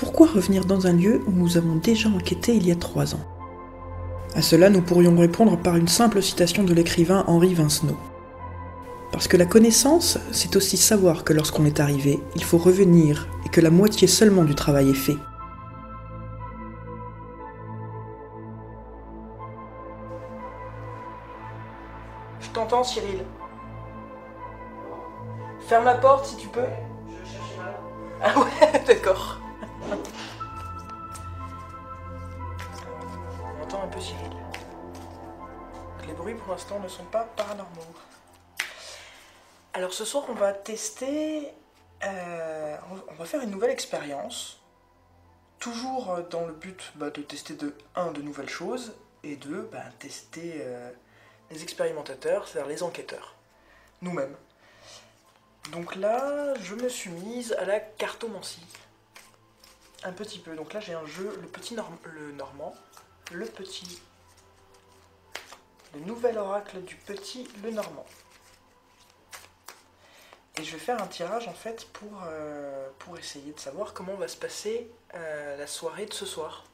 pourquoi revenir dans un lieu où nous avons déjà enquêté il y a 3 ans? À cela, nous pourrions répondre par une simple citation de l'écrivain Henri Vincenot. Parce que la connaissance, c'est aussi savoir que lorsqu'on est arrivé, il faut revenir et que la moitié seulement du travail est fait. Je t'entends, Cyril. Ferme la porte si tu peux. Je cherchais mal. Ah ouais, d'accord. On entend un peu Cyril. Les bruits pour l'instant ne sont pas paranormaux. Alors ce soir on va tester, on va faire une nouvelle expérience. Toujours dans le but de tester de nouvelles choses et tester les expérimentateurs, c'est-à-dire les enquêteurs, nous-mêmes. Donc là, je me suis mise à la cartomancie. Un petit peu. Donc là, j'ai un jeu, le normand, le nouvel oracle du petit le normand. Et je vais faire un tirage en fait pour essayer de savoir comment va se passer la soirée de ce soir.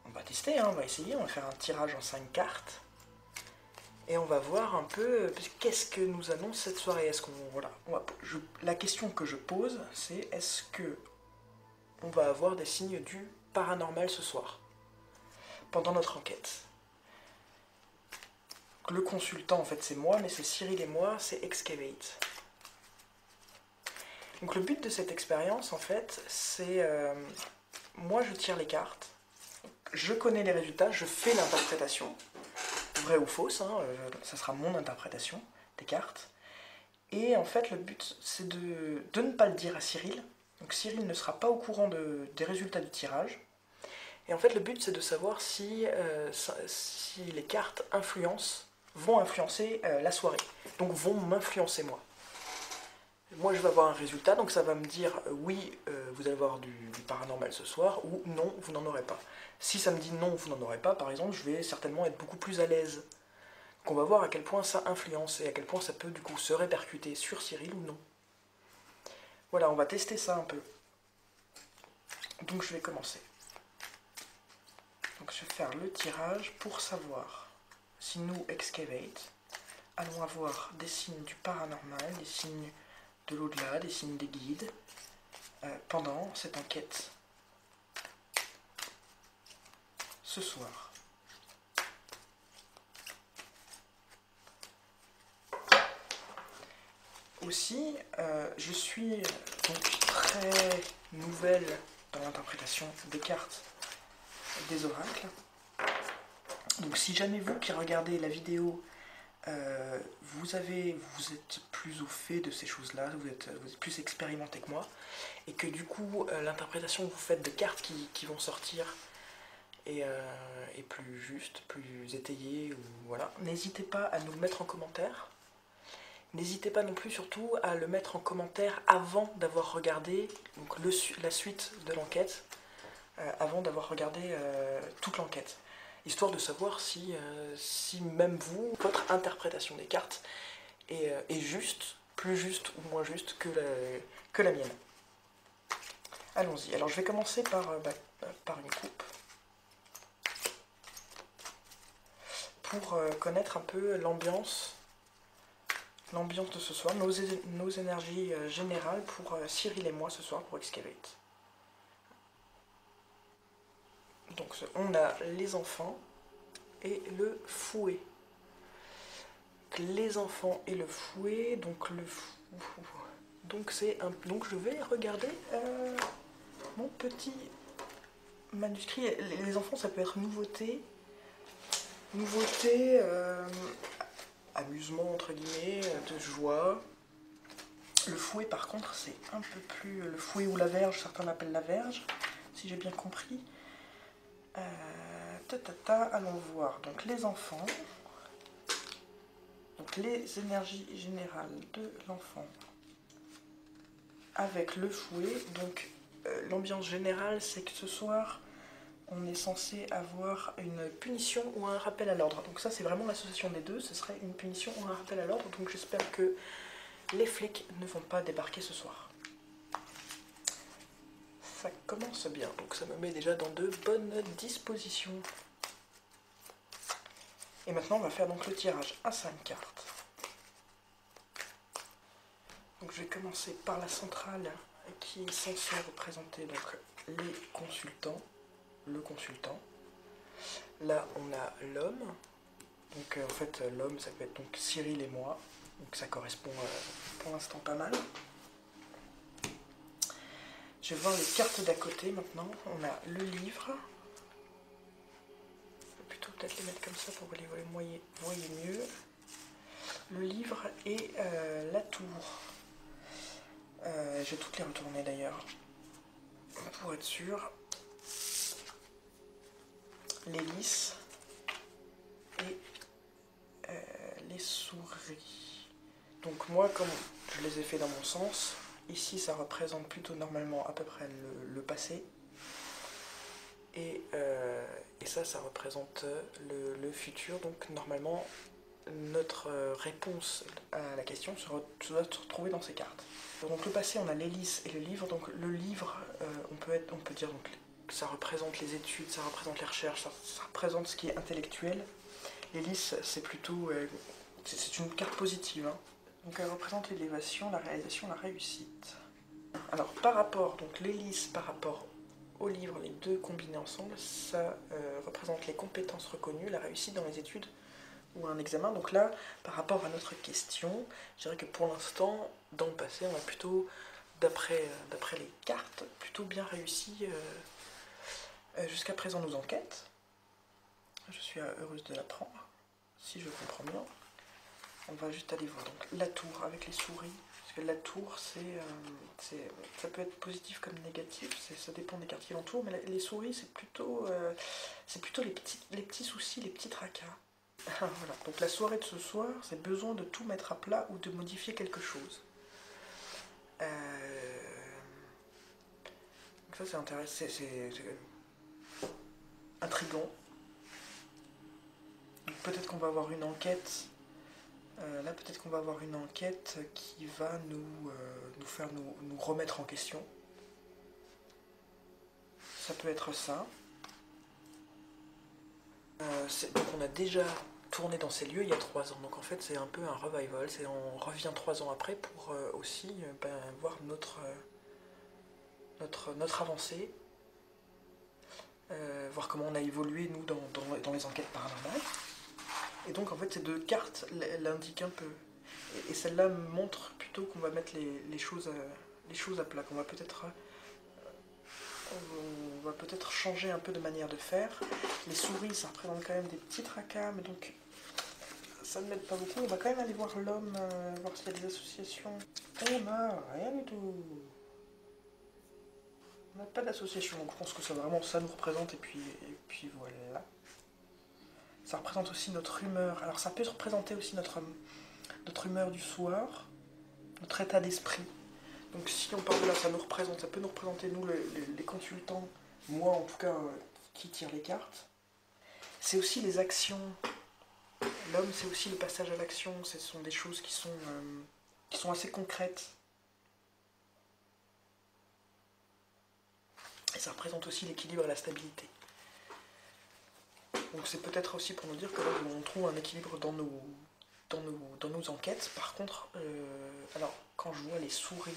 On va tester, hein, on va essayer, on va faire un tirage en 5 cartes. Et on va voir un peu qu'est-ce que nous annonce cette soirée. Est-ce qu'on la question que je pose, c'est est-ce que on va avoir des signes du paranormal ce soir pendant notre enquête. Le consultant en fait c'est moi, mais c'est Cyril et moi, c'est Excavate. Donc le but de cette expérience en fait c'est moi je tire les cartes, je connais les résultats, je fais l'interprétation. Vraie ou fausse, hein, ça sera mon interprétation des cartes. Et en fait, le but, c'est de ne pas le dire à Cyril. Donc Cyril ne sera pas au courant des résultats du tirage. Et en fait, le but, c'est de savoir si les cartes vont influencer la soirée. Donc vont m'influencer moi. Moi, je vais avoir un résultat, donc ça va me dire oui, vous allez avoir du paranormal ce soir, ou non, vous n'en aurez pas. Si ça me dit non, vous n'en aurez pas, par exemple, je vais certainement être beaucoup plus à l'aise. Donc on va voir à quel point ça influence et à quel point ça peut du coup se répercuter sur Cyril ou non. Voilà, on va tester ça un peu. Donc je vais commencer. Donc je vais faire le tirage pour savoir si nous, Excavate, allons avoir des signes du paranormal, des signes de l'au-delà, des signes des guides, pendant cette enquête ce soir. Aussi, je suis donc très nouvelle dans l'interprétation des cartes des oracles. Donc si jamais vous qui regardez la vidéo, vous êtes plus au fait de ces choses-là, vous êtes plus expérimenté que moi, et que du coup l'interprétation que vous faites des cartes qui vont sortir est plus juste, plus étayée, ou voilà, n'hésitez pas à nous le mettre en commentaire. N'hésitez pas non plus surtout à le mettre en commentaire avant d'avoir regardé donc la suite de l'enquête, avant d'avoir regardé toute l'enquête. Histoire de savoir si même vous, votre interprétation des cartes est juste, plus juste ou moins juste que la mienne. Allons-y. Alors je vais commencer par une coupe. Pour connaître un peu l'ambiance de ce soir, nos énergies générales pour Cyril et moi ce soir pour Excavate. Donc on a les enfants et le fouet. Les enfants et le fouet, donc donc je vais regarder mon petit manuscrit. Les enfants ça peut être nouveauté, amusement entre guillemets, de joie. Le fouet par contre c'est un peu plus le fouet ou la verge, certains l'appellent la verge, si j'ai bien compris. Allons voir. Donc les enfants, donc les énergies générales de l'enfant avec le fouet. Donc l'ambiance générale c'est que ce soir on est censé avoir une punition ou un rappel à l'ordre. Donc ça c'est vraiment l'association des deux, ce serait une punition ou un rappel à l'ordre. Donc j'espère que les flics ne vont pas débarquer ce soir. ça commence bien, donc ça me met déjà dans de bonnes dispositions. Et maintenant on va faire donc le tirage à 5 cartes. Donc je vais commencer par la centrale qui est censée représenter donc les consultants, le consultant. Là on a l'homme, donc en fait l'homme ça peut être donc Cyril et moi, donc ça correspond pour l'instant pas mal. Je vais voir les cartes d'à côté maintenant. On a le livre. Je vais plutôt peut-être les mettre comme ça pour que vous les voyez mieux. Le livre et la tour. Je vais toutes les retourner d'ailleurs, pour être sûr. L'hélice et les souris. Donc moi, comme je les ai fait dans mon sens, ici ça représente plutôt normalement à peu près le passé. Et ça représente le futur. Donc normalement, notre réponse à la question doit se retrouver dans ces cartes. Donc le passé, on a l'hélice et le livre. Donc le livre, on peut dire donc, ça représente les études, ça représente les recherches, ça représente ce qui est intellectuel. L'hélice, c'est plutôt... c'est une carte positive. Hein. Donc elle représente l'élévation, la réalisation, la réussite. Alors par rapport, donc l'hélice par rapport au livre, les deux combinés ensemble, ça représente les compétences reconnues, la réussite dans les études ou un examen. Donc là, par rapport à notre question, je dirais que pour l'instant, dans le passé, on a plutôt, d'après les cartes, plutôt bien réussi jusqu'à présent nos enquêtes. Je suis heureuse de l'apprendre, si je comprends bien. On va juste aller voir donc la tour avec les souris. Parce que la tour, ça peut être positif comme négatif, ça dépend des cartes qui l'entourent, mais les souris, c'est plutôt les petits soucis, les petits tracas. Voilà. Donc la soirée de ce soir, c'est besoin de tout mettre à plat ou de modifier quelque chose. Donc ça c'est intéressant, c'est intriguant. Peut-être qu'on va avoir une enquête. Là peut-être qu'on va avoir une enquête qui va nous faire nous remettre en question. Ça peut être ça. Donc on a déjà tourné dans ces lieux il y a 3 ans. Donc en fait c'est un peu un revival. On revient 3 ans après pour aussi voir notre avancée. Voir comment on a évolué nous dans les enquêtes paranormales. Et donc en fait ces deux cartes l'indiquent un peu. Et celle-là montre plutôt qu'on va mettre les choses à plat, qu'on va peut-être changer un peu de manière de faire. Les souris, ça représente quand même des petits tracas, mais donc ça ne m'aide pas beaucoup. On va quand même aller voir l'homme, voir s'il y a des associations. On n'a rien du tout. On n'a pas d'association, donc je pense que ça vraiment ça nous représente, et puis voilà. Ça représente aussi notre humeur. Alors ça peut représenter aussi notre humeur du soir, notre état d'esprit. Donc si on parle de là, ça peut nous représenter nous les consultants, moi en tout cas qui tire les cartes. C'est aussi les actions. L'homme, c'est aussi le passage à l'action. Ce sont des choses qui sont assez concrètes. Et ça représente aussi l'équilibre et la stabilité. Donc c'est peut-être aussi pour nous dire que là, on trouve un équilibre dans nos enquêtes. Par contre, alors quand je vois les souris,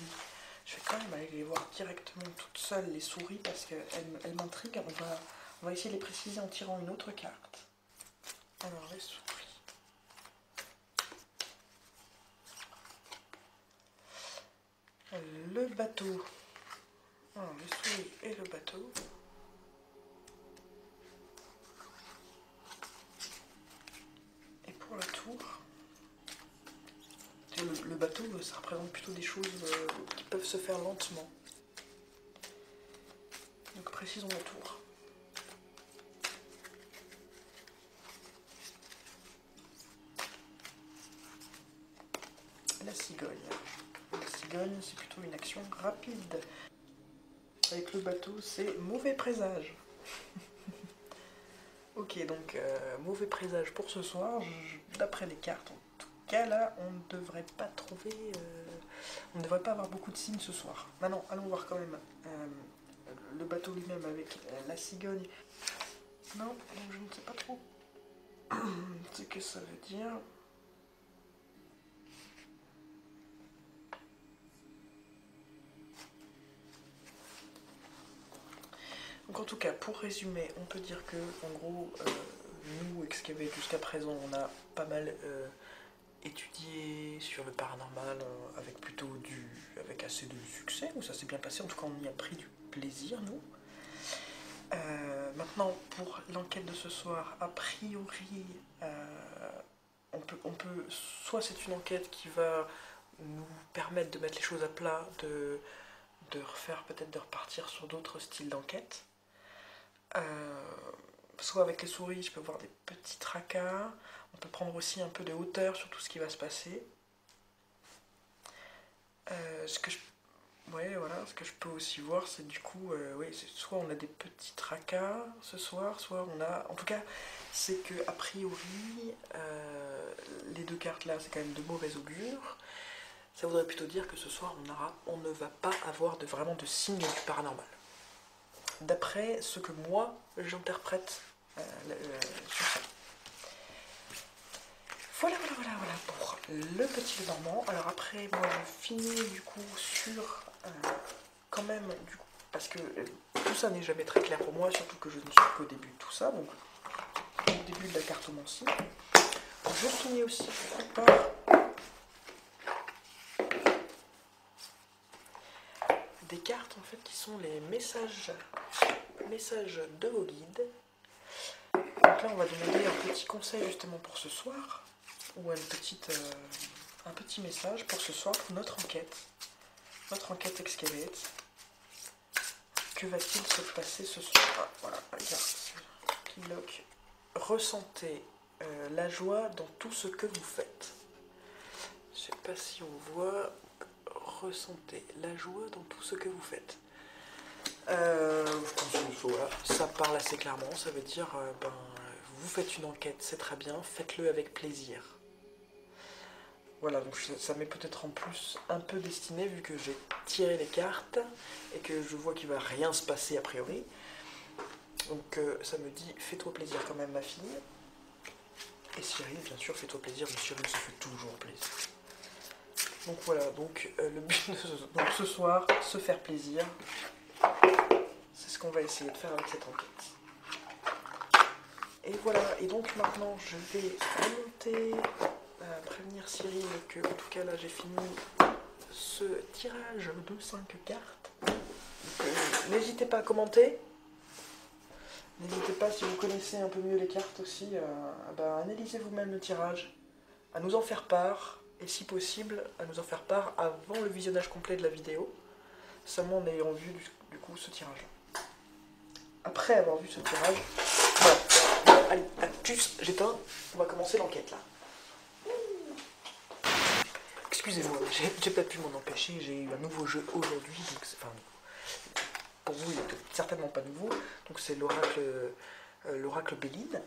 je vais quand même aller les voir directement toutes seules, les souris, parce qu'elles m'intriguent. On va essayer de les préciser en tirant une autre carte. Alors les souris. Le bateau. Alors les souris et le bateau. Et pour la tour, le bateau, ça représente plutôt des choses qui peuvent se faire lentement. Donc précisons la tour. La cigogne. La cigogne, c'est plutôt une action rapide. Avec le bateau, c'est mauvais présage. Ok, donc mauvais présage pour ce soir. D'après les cartes, en tout cas là, on ne devrait pas trouver... on ne devrait pas avoir beaucoup de signes ce soir. Maintenant, allons voir quand même le bateau lui-même avec la cigogne. Non, donc je ne sais pas trop ce que ça veut dire. Donc en tout cas, pour résumer, on peut dire que, en gros, nous, Excavate, jusqu'à présent, on a pas mal étudié sur le paranormal, avec assez de succès, où ça s'est bien passé, en tout cas on y a pris du plaisir, nous. Maintenant, pour l'enquête de ce soir, a priori, on peut, soit c'est une enquête qui va nous permettre de mettre les choses à plat, de refaire, peut-être de repartir sur d'autres styles d'enquête. Soit avec les souris, je peux voir des petits tracas. On peut prendre aussi un peu de hauteur sur tout ce qui va se passer. Ce que je peux aussi voir, c'est du coup, soit on a des petits tracas ce soir, soit on a... En tout cas, c'est que a priori, les deux cartes là, c'est quand même de mauvais augure. Ça voudrait plutôt dire que ce soir, on ne va pas avoir vraiment de signes du paranormal. D'après ce que moi, j'interprète sur ça. Voilà pour le petit Lenormand. Alors après, moi je finis du coup sur, quand même, du coup, parce que tout ça n'est jamais très clair pour moi, surtout que je ne suis qu'au début de tout ça, donc au début de la cartomancie. Je finis aussi par des cartes en fait qui sont les messages de vos guides. Donc là on va demander un petit conseil justement pour ce soir, ou un petit message pour ce soir pour notre enquête Excavate. Que va-t-il se passer ce soir? Voilà, la carte qui bloque. Ressentez la joie dans tout ce que vous faites. Je sais pas si on voit. Ressentez la joie dans tout ce que vous faites. Je pense que voilà, ça parle assez clairement. Ça veut dire, vous faites une enquête, c'est très bien, faites-le avec plaisir. Voilà, donc ça m'est peut-être en plus un peu destiné, vu que j'ai tiré les cartes et que je vois qu'il va rien se passer a priori. Donc ça me dit, fais-toi plaisir quand même ma fille. Et Cyril, bien sûr, fais-toi plaisir, mais Cyril se fait toujours plaisir. Donc voilà, donc le but de ce soir, se faire plaisir. C'est ce qu'on va essayer de faire avec cette enquête. Et voilà, et donc maintenant je vais remonter, prévenir Cyril que, en tout cas là j'ai fini ce tirage de 5 cartes. N'hésitez pas à commenter. N'hésitez pas, si vous connaissez un peu mieux les cartes aussi, à analyser vous-même le tirage, à nous en faire part, et si possible, à nous en faire part avant le visionnage complet de la vidéo, seulement en ayant vu du coup ce tirage. Après avoir vu ce tirage, voilà. Allez, juste, j'éteins, on va commencer l'enquête là. Excusez-moi, j'ai pas pu m'en empêcher, j'ai eu un nouveau jeu aujourd'hui, donc enfin, pour vous il n'est certainement pas nouveau, donc c'est l'oracle Béline,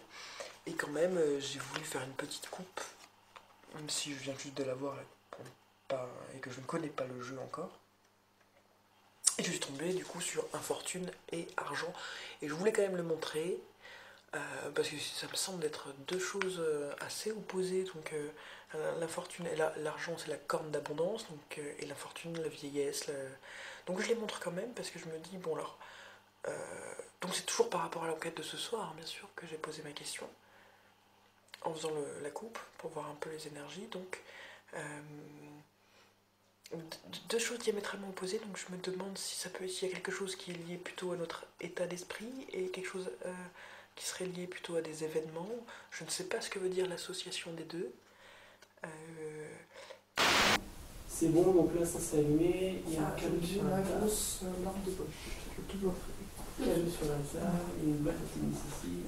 et quand même j'ai voulu faire une petite coupe, même si je viens juste de l'avoir et que je ne connais pas le jeu encore. Et je suis tombé du coup sur infortune et argent, et je voulais quand même le montrer, parce que ça me semble être deux choses assez opposées. Donc l'infortune et l'argent, c'est la corne d'abondance, et l'infortune, la vieillesse. Donc je les montre quand même, parce que je me dis, bon alors, donc c'est toujours par rapport à l'enquête de ce soir, hein, bien sûr, que j'ai posé ma question, en faisant la coupe, pour voir un peu les énergies. Donc deux choses diamétralement opposées, donc je me demande s'il y a quelque chose qui est lié plutôt à notre état d'esprit, et quelque chose qui serait lié plutôt à des événements. Je ne sais pas ce que veut dire l'association des deux. C'est bon, donc là ça s'est allumé, il y a un câble sur la table. grosse lampe de poche, je toujours Câble sur la table, et une boîte à tennis ici.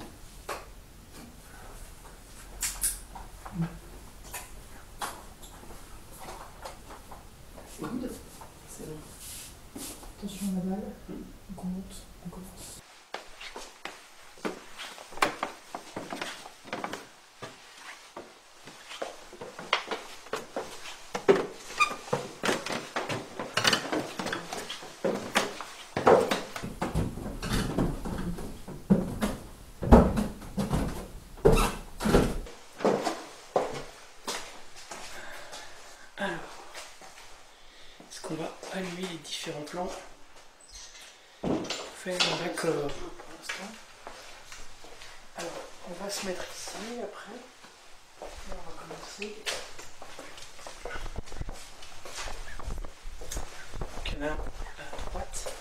C'est good. C'est bon. Attention à la balle, donc on monte, on commence. allumer les différents plans pour faire un raccord. Pour l'instant. Alors, on va se mettre ici après. Là, on va commencer. Donc là, à droite.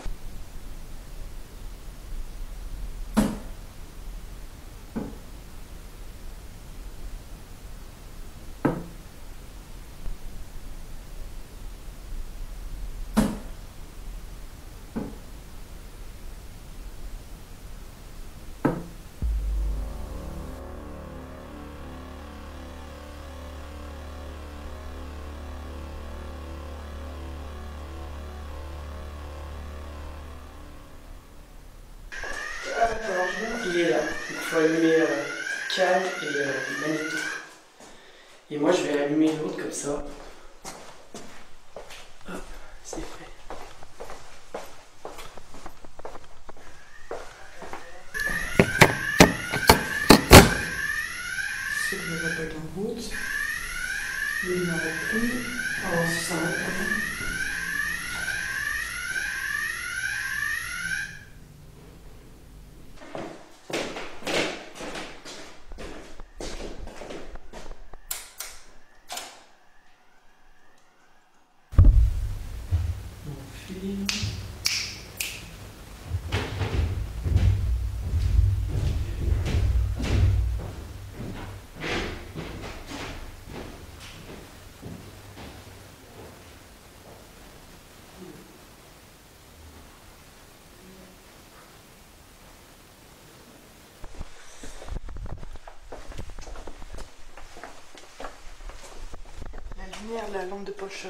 Il est là, il faut allumer Cal et Magneto. Et moi je vais allumer l'autre comme ça. Hop, c'est prêt. C'est que ne va pas être en route. Il n'arrête plus. Alors ça s'arrête quand même. La lampe de poche.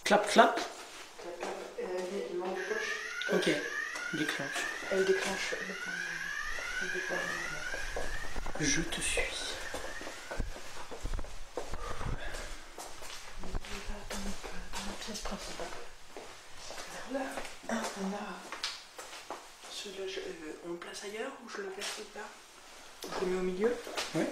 Clap, clap. La lampe de poche. Ok, déclenche. Elle déclenche. Je te suis. Dans la pièce principale. Là, on a. Celui-là, on le place ailleurs ou je le verse là? Je le mets au milieu? Ouais.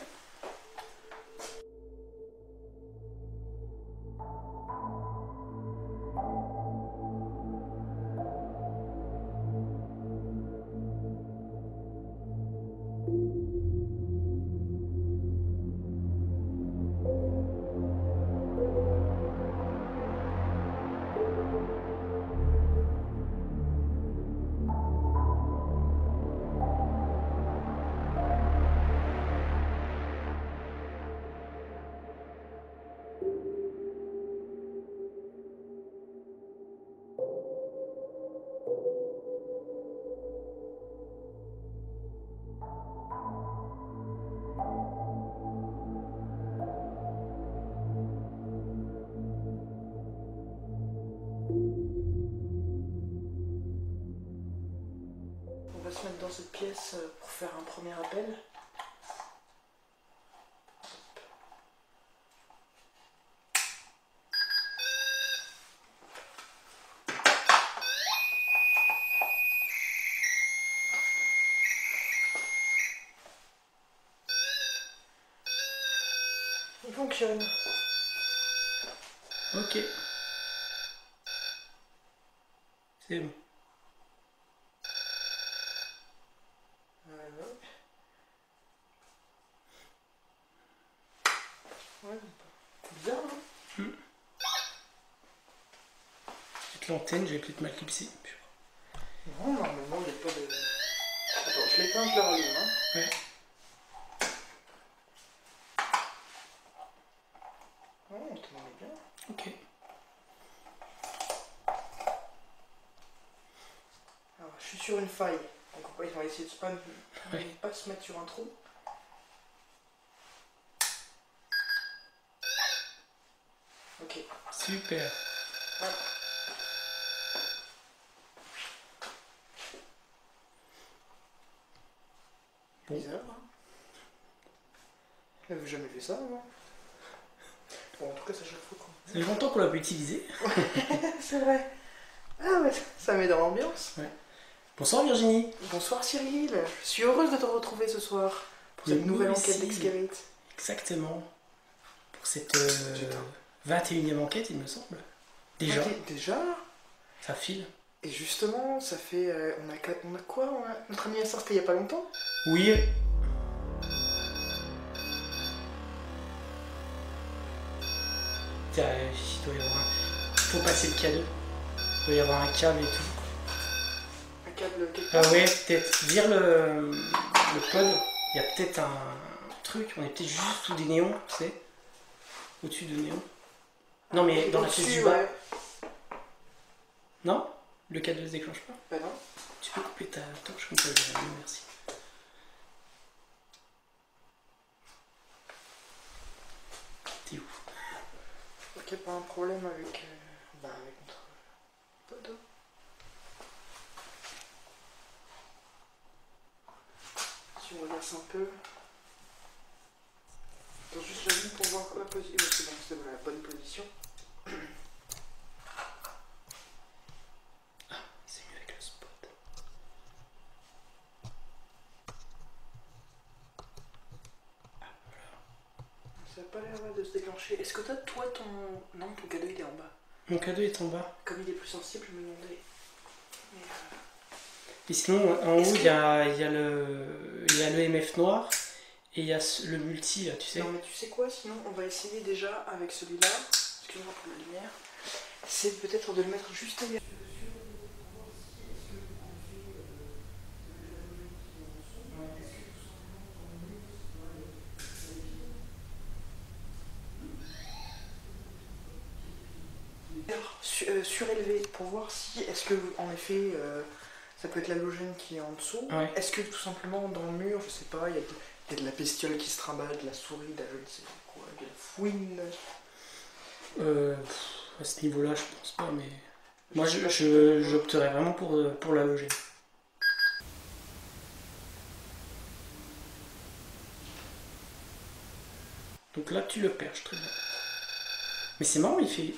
On va se mettre dans cette pièce pour faire un premier appel. Il fonctionne. Ok. C'est bon. Ouais, c'est bizarre, hein? Petite l'antenne, j'ai peut-être mal clipsé. Non, normalement, il n'y a pas de... Attends, je l'éteins, je le rallume, hein? Ouais. Ouais, on t'en est bien. Ok. Alors, je suis sur une faille. Donc, ils vont essayer de pas se mettre sur un trou. Ok. Super. Voilà. Bon. Bizarre, hein? J'avais jamais fait ça, moi. Bon, en tout cas, ça chauffe quoi. Ça fait longtemps qu'on l'a pas utilisé. C'est vrai. Ah ouais, ça met dans l'ambiance. Ouais. Bonsoir Virginie. Bonsoir Cyril. Je suis heureuse de te retrouver ce soir pour cette nouvelle enquête d'Excavate. Exactement. Pour cette 21e enquête, il me semble. Déjà. Okay, déjà? Ça file. Et justement, ça fait... on a quoi Notre anniversaire, c'était il y a pas longtemps. Oui. Tiens, il doit y avoir un... Faut passer le cadeau. Il doit y avoir un câble et tout. Un câble quelque Ah part. ouais, peut-être. Vire le pod. Il y a peut-être un truc. On est peut-être juste sous des néons, tu sais. Au-dessus de néons. Non, mais dans la pièce Au-dessus, du bas. ouais. Non? Le cadeau se déclenche pas. Bah non. Tu peux couper ta torche comme ça, je vais merci. T'es où? Ok, pas un problème avec... avec notre pod. Si on regarde un peu... Attends, juste j'allume pour voir la position. C'est bon, c'est la bonne position. C'est mieux avec le spot. Ça n'a pas l'air de se déclencher. Est-ce que toi, ton... Non, ton cadeau, il est en bas. Mon cadeau est en bas. Comme il est plus sensible, je me demandais... Mais, Et sinon, en haut, il y a le MF noir et il y a le multi, là, tu sais. Non, mais tu sais quoi, sinon, on va essayer déjà avec celui-là. Excuse-moi pour la lumière. C'est peut-être de le mettre juste derrière. Surélevé pour voir si, est-ce que, en effet, ça peut être l'halogène qui est en dessous. Ouais. Est-ce que tout simplement dans le mur, je sais pas, il y a de la bestiole qui se trimballe, de la souris, de la je ne sais pas quoi, de la fouine. À ce niveau-là, je pense pas, mais. Moi, j'opterais vraiment pour l'halogène. Donc là, tu le perches très bien. Mais c'est marrant, il fait.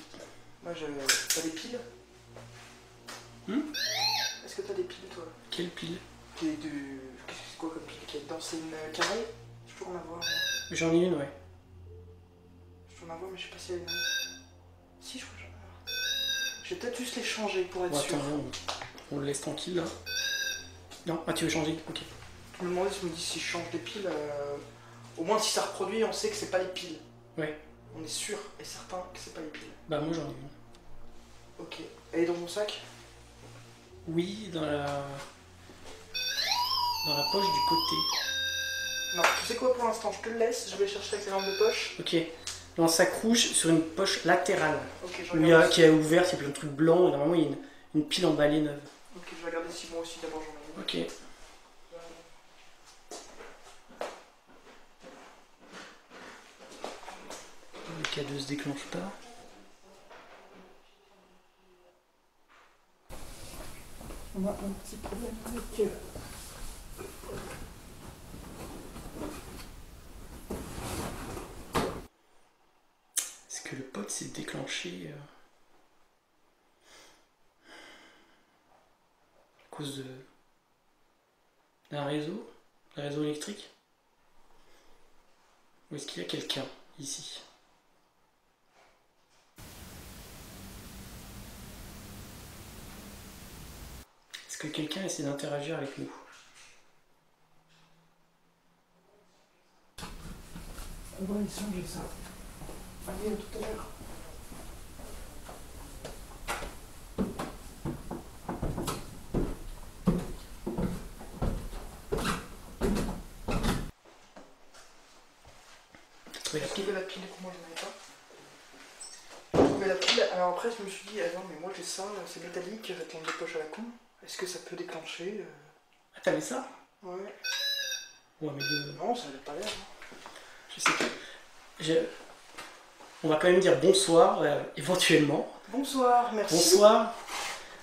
Moi, t'as des piles Est-ce que t'as des piles, toi? Quelle pile? Qu'est-ce que c'est quoi comme pile qu'il y a dedans? C'est une carrée? Je peux en avoir, moi. J'en ai une, ouais. Je peux en avoir, mais je sais pas si elle est neuve. Si, je crois que j'en ai avoir. Je vais peut-être juste les changer pour être Bon, sûr. attends, on le laisse tranquille là. Non, ah, tu veux changer? Ok. Je me demandais si je me dis si je change les piles, au moins si ça reproduit, on sait que c'est pas les piles. Ouais. On est sûr et certain que c'est pas les piles. Bah, moi j'en ai une. Ok. Elle est dans mon sac? Oui, dans la poche du côté. Non, tu sais quoi pour l'instant, je te le laisse, je vais chercher avec les lampes de poche. Ok. Dans le sac rouge, sur une poche latérale. Ok, je Où il y regarde. a, qui est ouverte, il y a plein de trucs blancs, et normalement il y a une pile emballée neuve. Ok, je vais regarder si moi aussi d'abord j'en ai une. Ok. Le cadeau se déclenche pas. On a un petit problème avec... Est-ce que le pod s'est déclenché à cause d'un réseau électrique? Ou est-ce qu'il y a quelqu'un ici? Est-ce que quelqu'un essaie d'interagir avec nous? On va échanger ça. Allez, à tout à l'heure. T'as trouvé la J'ai pile? trouvé la pile, moi j'en avais pas. J'ai trouvé la pile, alors après je me suis dit, ah non mais moi j'ai ça, c'est métallique, avec lampe de poche à la con. Est-ce que ça peut déclencher Ah, t'avais ça? Ouais. Ouais, mais Non, ça n'avait pas l'air. Hein. je sais pas. On va quand même dire bonsoir, éventuellement. Bonsoir, merci. Bonsoir.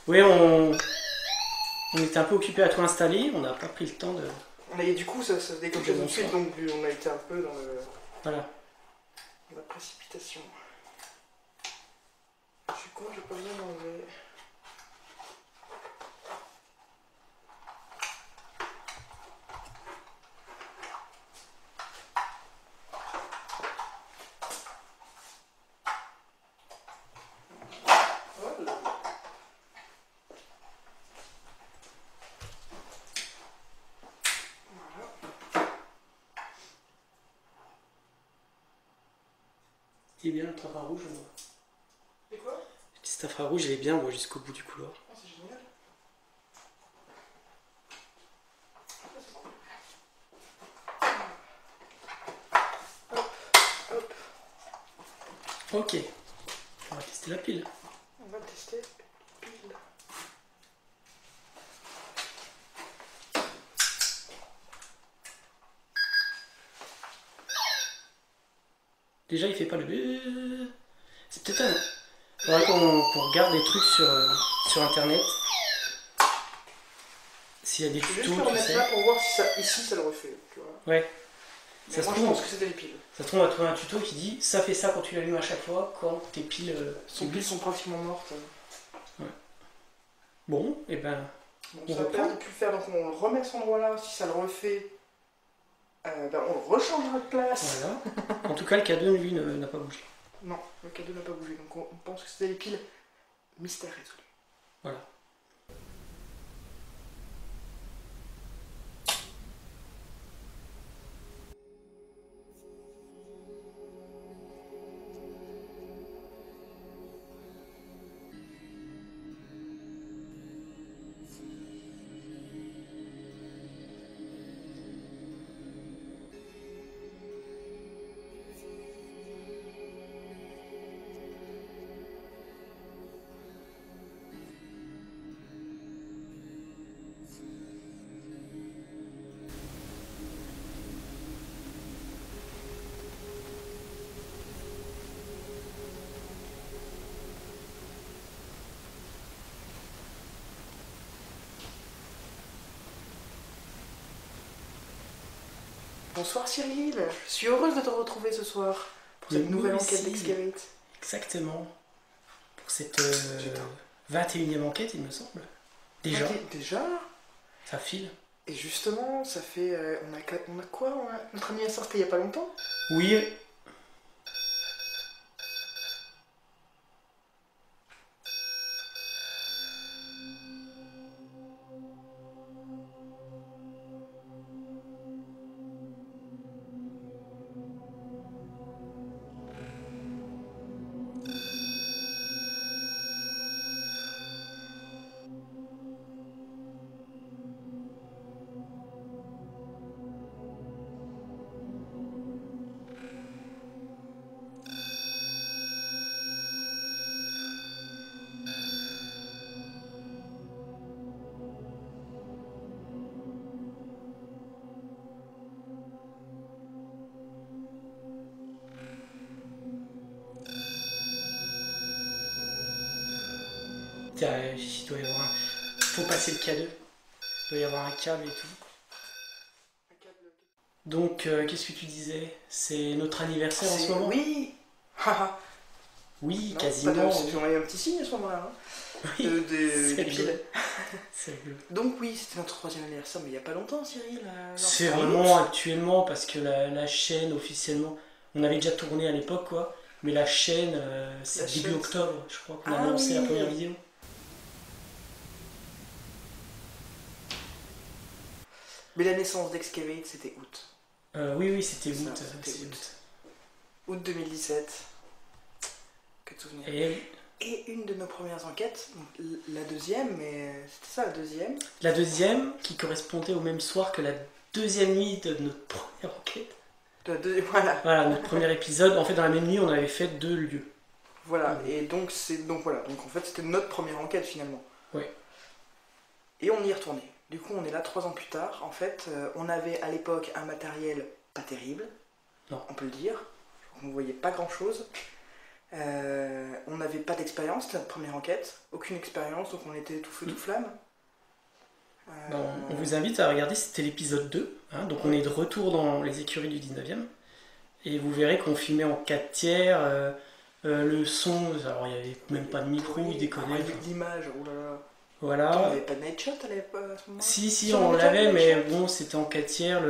Oui, on était un peu occupé à tout installer, on n'a pas pris le temps de... Et du coup, ça se déclenche tout de suite, donc on a été un peu dans Voilà. la précipitation. Je suis con, j'ai pas besoin d'enlever. Voilà. Il est bien le infrarouge. C'est quoi? Cet infrarouge, il est bien moi, jusqu'au bout du couloir. Oh, c'est génial. Hop. Ok. On va tester la pile. On va tester pile. Déjà, il fait pas le... C'est peut-être un... Faudrait qu'on regarde des trucs sur internet. S'il y a des Je vais tutos, juste le tu remettre sais. là pour voir si ça, ici ça le refait. Tu vois. Ouais. Mais Ça se moi je trouve, pense que c'était les piles. ça se trouve, on va trouver un tuto qui dit ça fait ça quand tu l'allumes à chaque fois, quand tes piles... Son piles sont pratiquement mortes. Bon, et ben... Donc On ça va reprend. perdre de plus le faire, donc on le remet à cet endroit-là. Si ça le refait, ben on le rechangera de place. Voilà. En tout cas, le K2, lui, n'a pas bougé. Non, le cadeau n'a pas bougé, donc on pense que c'était les piles. Mystère résolu. Voilà. Bonsoir Cyril, je suis heureuse de te retrouver ce soir pour cette Mais nouvelle nous enquête aussi. d'Excavate. Exactement. Pour cette Putain. 21e enquête, il me semble. Déjà, Ok, déjà. ça file. Et justement, ça fait. On a quoi Notre anniversaire c'était il y a pas longtemps. Oui, il doit y avoir un... Faut passer le K2. Il doit y avoir un câble et tout. Donc, qu'est-ce que tu disais? C'est notre anniversaire en ce moment? Oui. Haha. Oui, Non, quasiment. pas de- On a eu un petit signe à ce moment-là. Hein. Oui, Des c'est piles. bleu. C'est bleu. Donc oui, c'était notre 3e anniversaire, mais il n'y a pas longtemps, Cyril. genre C'est fin vraiment août. actuellement parce que la chaîne officiellement, on avait déjà tourné à l'époque quoi, mais la chaîne c'est La début chaîne, octobre, je crois qu'on a Ah annoncé la oui. première vidéo. Mais la naissance d'Excavate, c'était août. Oui, c'était Ça, août. c'était c'est août. Août 2017. Que de souvenirs. Et Et une de nos premières enquêtes, donc la deuxième, mais c'était ça la deuxième. la deuxième qui correspondait au même soir que la deuxième nuit de notre première enquête. La deuxième, voilà. Voilà, notre premier épisode. En fait, dans la même nuit, on avait fait 2 lieux. Voilà, et donc voilà, donc en fait c'était notre première enquête finalement. Oui. Et on y est retourné. Du coup on est là 3 ans plus tard. En fait on avait à l'époque un matériel pas terrible, Non. on peut le dire. On ne voyait pas grand chose. On n'avait pas d'expérience, c'était notre première enquête, aucune expérience, donc on était tout feu tout flamme. On vous invite à regarder, c'était l'épisode 2, hein, donc on est de retour dans les écuries du 19e, et vous verrez qu'on filmait en 4 tiers, le son, alors il n'y avait même pas de micro, il déconnait. L'image, oh là là. On Voilà. n'avait pas de night shot à l'époque à ce moment-là. Si, Sur on le l'avait, night mais shot. bon, c'était en 4 tiers,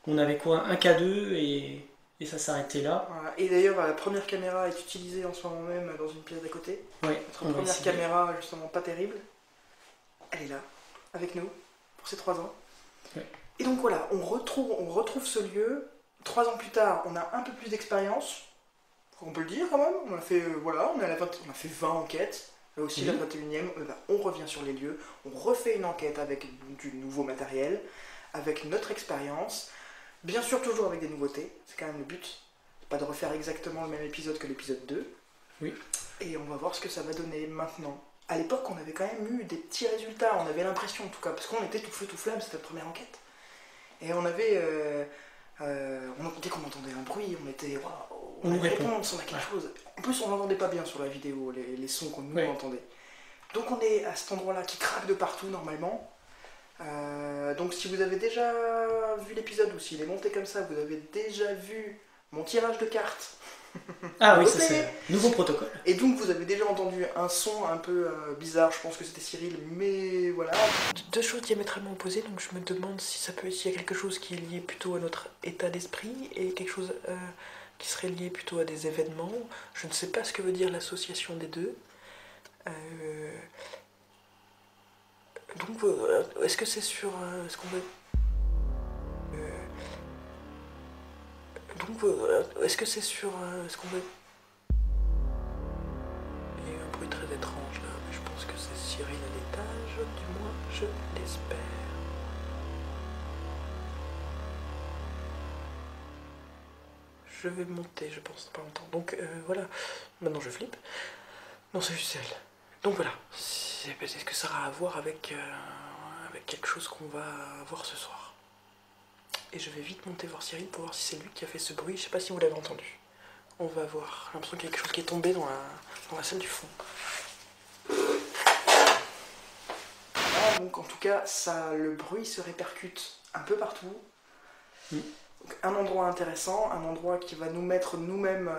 on avait quoi, un K2, et ça s'arrêtait là. Voilà. Et d'ailleurs la première caméra est utilisée en ce moment même dans une pièce d'à côté. Ouais, Notre on va première essayer. caméra, justement pas terrible, elle est là, avec nous, pour ces 3 ans. Ouais. Et donc voilà, on retrouve ce lieu. 3 ans plus tard, on a un peu plus d'expérience. On peut le dire quand même. On a fait, on a fait 20 enquêtes. Là aussi, la 21e, on revient sur les lieux, on refait une enquête avec du nouveau matériel, avec notre expérience, bien sûr toujours avec des nouveautés, c'est quand même le but, c'est pas de refaire exactement le même épisode que l'épisode 2. Oui. Et on va voir ce que ça va donner maintenant. À l'époque, on avait quand même eu des petits résultats, on avait l'impression en tout cas, parce qu'on était tout feu tout flamme, c'était notre première enquête. Et on avait... dès qu'on entendait un bruit, on était... Waouh, on allait répondre, on a quelque chose. En plus, on n'entendait pas bien sur la vidéo, les sons qu'on nous entendait. Donc on est à cet endroit-là qui craque de partout normalement. Donc si vous avez déjà vu l'épisode ou s'il est monté comme ça, vous avez déjà vu mon tirage de cartes. Ah oui, ça c'est nouveau protocole. Et donc vous avez déjà entendu un son un peu bizarre, je pense que c'était Cyril, mais voilà. Deux choses diamétralement opposées, donc je me demande si s'il y a quelque chose qui est lié plutôt à notre état d'esprit et quelque chose qui serait lié plutôt à des événements. Je ne sais pas ce que veut dire l'association des deux. Donc est-ce que c'est sur... est-ce qu'on veut... est-ce que c'est sur... est-ce qu'on veut... Il y a eu un bruit très étrange là, mais je pense que c'est Cyril à l'étage, du moins je l'espère. Je vais monter, je pense, pas longtemps. Donc voilà, maintenant je flippe. Non, c'est juste elle. Donc voilà, est-ce que ça aura à voir avec quelque chose qu'on va voir ce soir. Et je vais vite monter voir Cyril pour voir si c'est lui qui a fait ce bruit. Je sais pas si vous l'avez entendu. On va voir. J'ai l'impression qu'il y a quelque chose qui est tombé dans la salle du fond. Ah, donc en tout cas, le bruit se répercute un peu partout. Donc, un endroit intéressant, un endroit qui va nous mettre nous-mêmes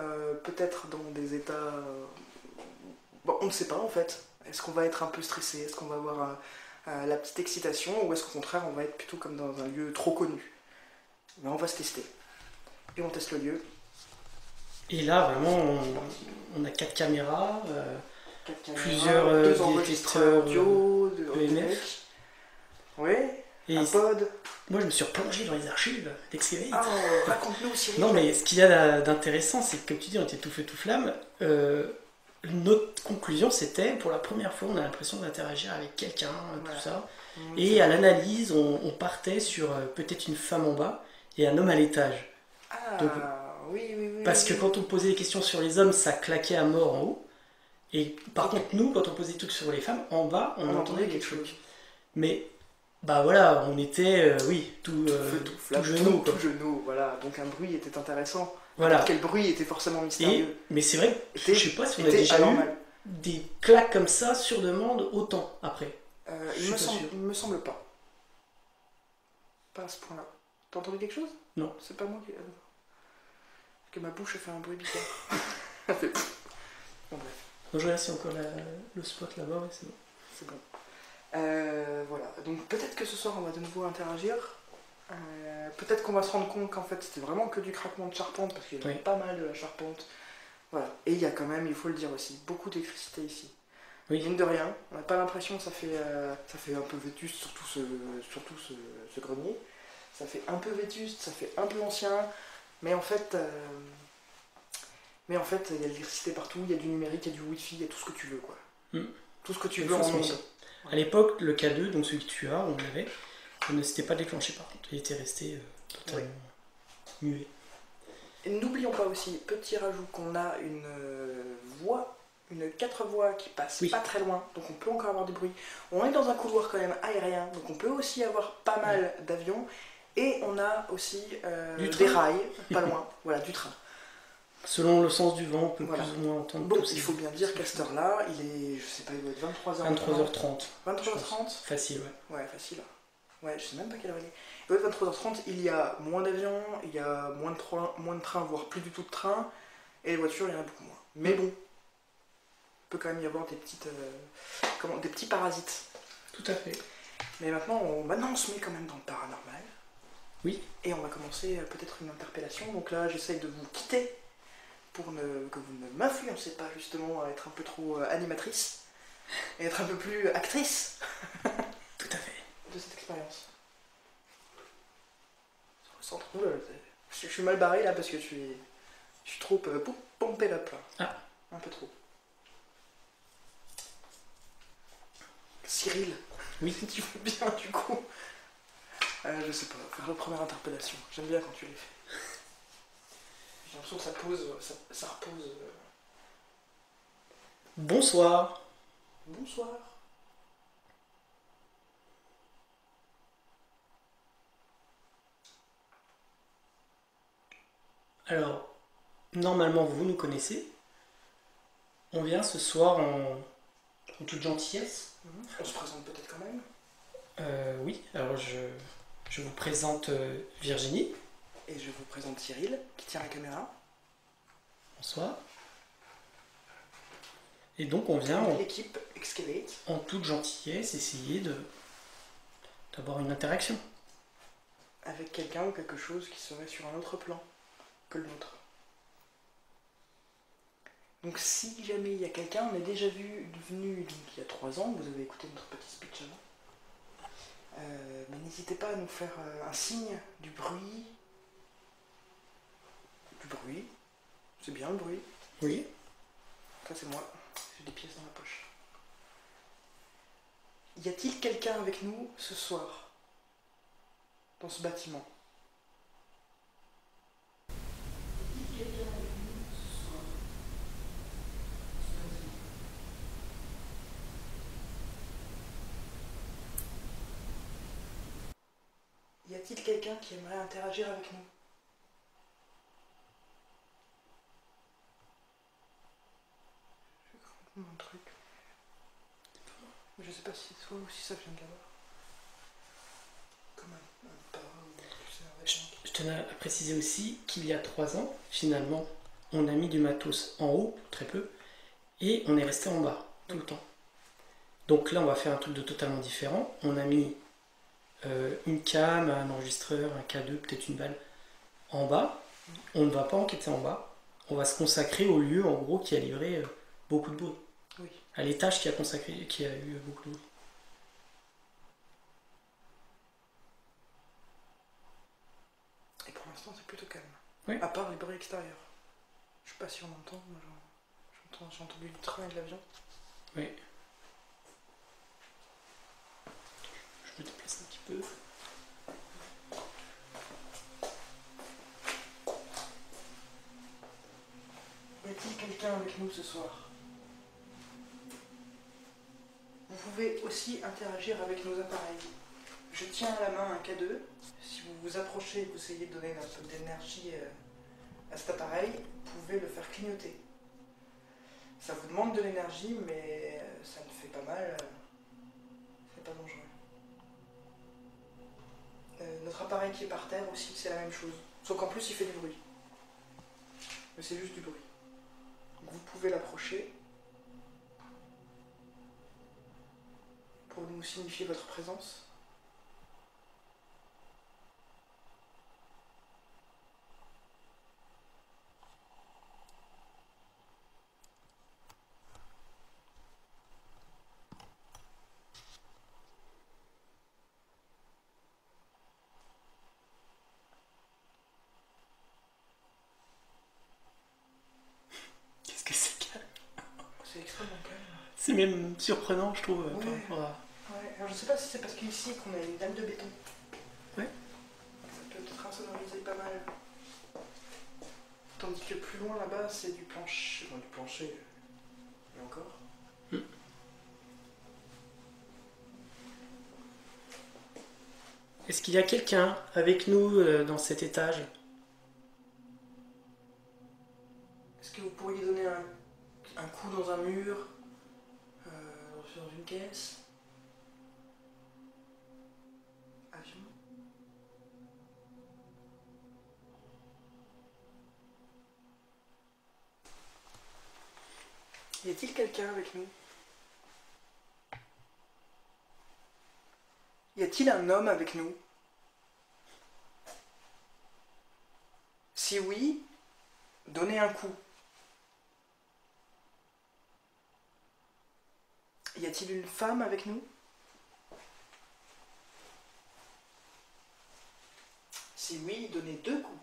peut-être dans des états... Bon, on ne sait pas en fait. Est-ce qu'on va être un peu stressé? Est-ce qu'on va avoir la petite excitation? Ou est-ce qu'au contraire, on va être plutôt comme dans un lieu trop connu? Mais on va se tester. Et on teste le lieu. Et là, vraiment, on a 4 caméras, plusieurs détecteurs audio, EMF. Oui, un pod. Moi, je me suis replongé dans les archives d'Excavate. Ah, raconte-nous, Cyril. Non, mais ce qu'il y a d'intéressant, c'est que, comme tu dis, on était tout feu, tout flamme. Notre conclusion, c'était, pour la première fois, on a l'impression d'interagir avec quelqu'un, tout ça. Et à l'analyse, on partait sur peut-être une femme en bas et un homme à l'étage. Ah, donc, oui. Parce que quand on posait des questions sur les hommes, ça claquait à mort en haut. Et par contre, nous, quand on posait des trucs sur les femmes, en bas, on entendait quelque chose. Mais, bah voilà, on était, tout genou. Tout genou, voilà. Donc un bruit était intéressant. Voilà. Quel bruit était forcément mystérieux. Mais c'est vrai que je sais pas si on a déjà eu des claques comme ça sur demande autant après. Il me semble pas. Pas à ce point-là. T'as entendu quelque chose? Non. C'est pas moi qui... Parce que ma bouche a fait un bruit bizarre. Elle fait... Bon, bref. Donc, je regarde si encore le spot là-bas, ouais, c'est bon. C'est bon. Voilà. Donc peut-être que ce soir, on va de nouveau interagir. Peut-être qu'on va se rendre compte qu'en fait, c'était vraiment que du craquement de charpente, parce qu'il y a pas mal de la charpente. Voilà. Et il y a quand même, il faut le dire aussi, beaucoup d'électricité ici. Oui. Mine de rien, on n'a pas l'impression que ça fait un peu vétuste, surtout ce grenier. Ça fait un peu vétuste, ça fait un peu ancien, mais en fait, il y a de l'électricité partout, il y a du numérique, il y a du wifi, il y a tout ce que tu veux, quoi. Tout ce que tu veux en monde. Ouais. À l'époque, le K2, donc celui que tu as, on l'avait, ne s'était pas déclenché par contre, il était resté totalement muet. Et n'oublions pas aussi, petit rajout, qu'on a une voie, une 4 voies qui passe pas très loin, donc on peut encore avoir du bruit. On est dans un couloir quand même aérien, donc on peut aussi avoir pas mal d'avions. Et on a aussi des rails, pas loin, voilà, du train. Selon le sens du vent, on peut plus ou moins entendre. Bon, il faut bien dire qu'à cette heure-là, il est, je sais pas, il doit être 23h. 23h30. Facile, ouais. Ouais, facile. Ouais, je sais même pas quelle heure il est. Il doit être 23h30, il y a moins d'avions, il y a moins de trains, voire plus du tout de trains, et les voitures, il y en a beaucoup moins. Mais bon, il peut quand même y avoir des petits parasites. Tout à fait. Mais maintenant, on se met quand même dans le paranormal. Oui. Et on va commencer peut-être une interpellation. Donc là, j'essaye de vous quitter pour que vous ne m'influencez pas justement à être un peu trop animatrice et être un peu plus actrice. Tout à fait. De cette expérience. Je suis mal barré là parce que je suis Je suis trop pompé là, là. Ah. Un peu trop. Cyril. Oui. Si tu veux bien, du coup. Je sais pas, faire la première interpellation. J'aime bien quand tu les fais. J'ai l'impression que ça pose, ça repose. Bonsoir. Bonsoir. Alors, normalement, vous nous connaissez. On vient ce soir en toute gentillesse. On se présente peut-être quand même. Oui, alors je vous présente Virginie. Et je vous présente Cyril, qui tient la caméra. Bonsoir. Et donc on vient L'équipe Excavate. en toute gentillesse essayer d'avoir une interaction. Avec quelqu'un ou quelque chose qui serait sur un autre plan que le nôtre. Donc si jamais il y a quelqu'un, on est déjà venu donc, il y a 3 ans, vous avez écouté notre petit speech avant. Mais n'hésitez pas à nous faire un signe, du bruit. Du bruit. C'est bien le bruit. Oui. Ça c'est moi, j'ai des pièces dans la poche. Y a-t-il quelqu'un avec nous ce soir? Dans ce bâtiment? Y a-t-il quelqu'un qui aimerait interagir avec nous? Je vais un truc. Je sais pas si toi aussi ça vient de là-bas. Comme un pas ou tu sais, un vêtement. Je tenais à préciser aussi qu'il y a 3 ans, finalement, on a mis du matos en haut, très peu, et on est resté en bas, tout le temps. Donc là, on va faire un truc de totalement différent. On a mis une cam, un enregistreur, un K2, peut-être une balle en bas. On ne va pas enquêter en bas. On va se consacrer au lieu, en gros, qui a livré beaucoup de bruit. Oui. À l'étage qui a eu beaucoup de bruit. Et pour l'instant, c'est plutôt calme. Oui. À part les bruits extérieurs. Je sais pas si on entend. Moi, j'ai entendu le train et de l'avion. Oui. Je me déplace un petit peu. Y a-t-il quelqu'un avec nous ce soir? Vous pouvez aussi interagir avec nos appareils. Je tiens à la main un K2. Si vous vous approchez et que vous essayez de donner un peu d'énergie à cet appareil, vous pouvez le faire clignoter. Ça vous demande de l'énergie, mais ça ne fait pas mal. C'est pas dangereux. Notre appareil qui est par terre aussi, c'est la même chose. Sauf qu'en plus, il fait du bruit. Mais c'est juste du bruit. Donc vous pouvez l'approcher pour nous signifier votre présence. Qu'est-ce que c'est calme? C'est extrêmement calme. C'est même surprenant, je trouve, par Ouais. rapport à... Ouais, alors je sais pas si c'est parce qu'ici qu'on a une dalle de béton. Ouais. Ça peut peut-être insonoriser pas mal. Tandis que plus loin là-bas, c'est du plancher. Enfin, du plancher. Et encore. Est-ce qu'il y a quelqu'un avec nous dans cet étage? Est-ce que vous pourriez donner un coup dans un mur, dans une caisse? Avion? Y a-t-il quelqu'un avec nous? Y a-t-il un homme avec nous? Si oui, donnez un coup. Y a-t-il une femme avec nous? Si oui, donnez 2 coups.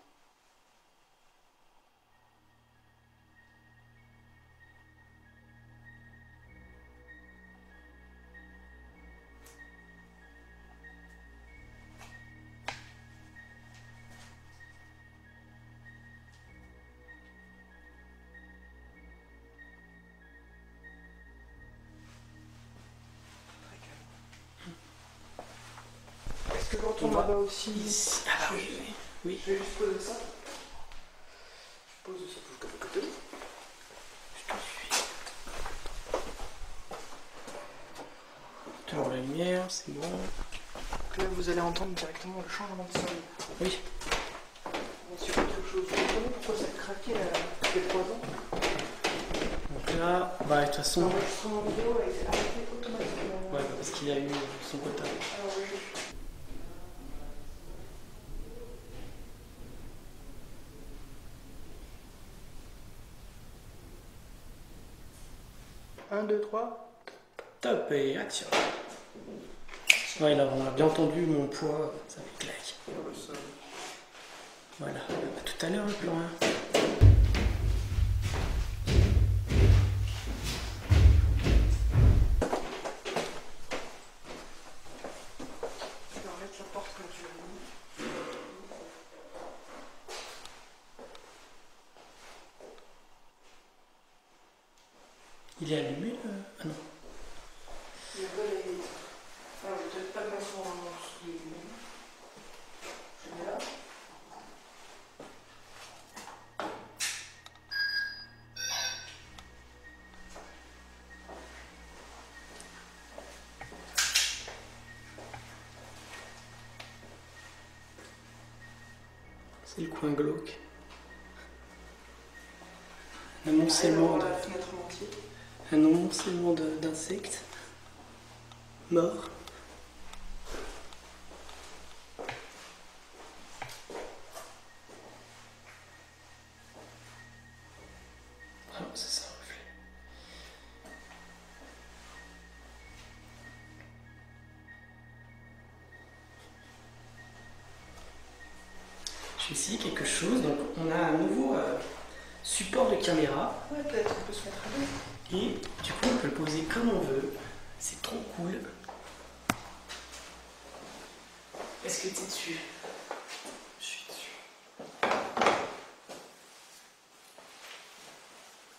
je retourne là-bas aussi. Ici. Ah bah oui, oui. Oui. Je vais juste poser ça. Je pose ça tout de côté. Je te suis. Toujours la lumière, c'est bon. Donc là, vous allez entendre directement le changement de sol. Oui. Sur quelque chose. Vous comprenez pourquoi ça a craqué tous les 3 ans? Donc là, bah de toute façon. L'enregistrement vidéo a été arrêté automatiquement. Ouais, bah, parce qu'il a eu son quota. Alors, oui. Un, deux, trois. Top et action. Ouais, là, on a bien entendu mon poids, ça fait claque. Voilà, à tout à l'heure le plan 1. Je vais remettre la porte comme tu l'as mis. Il est allumé le... Ah non. Le vol est... Alors, je vais peut-être pas le mettre sous les lumières. Je le mets là. C'est le coin glauque. Un amoncellement la fenêtre entière. Un amoncellement d'insectes morts. Ah, c'est ça, un reflet. J'ai essayé quelque chose, donc on a un nouveau support de caméra. Ouais, peut-être qu'on peut se mettre à deux. Et du coup, on peut le poser comme on veut. C'est trop cool. Est-ce que tu es dessus? Je suis dessus.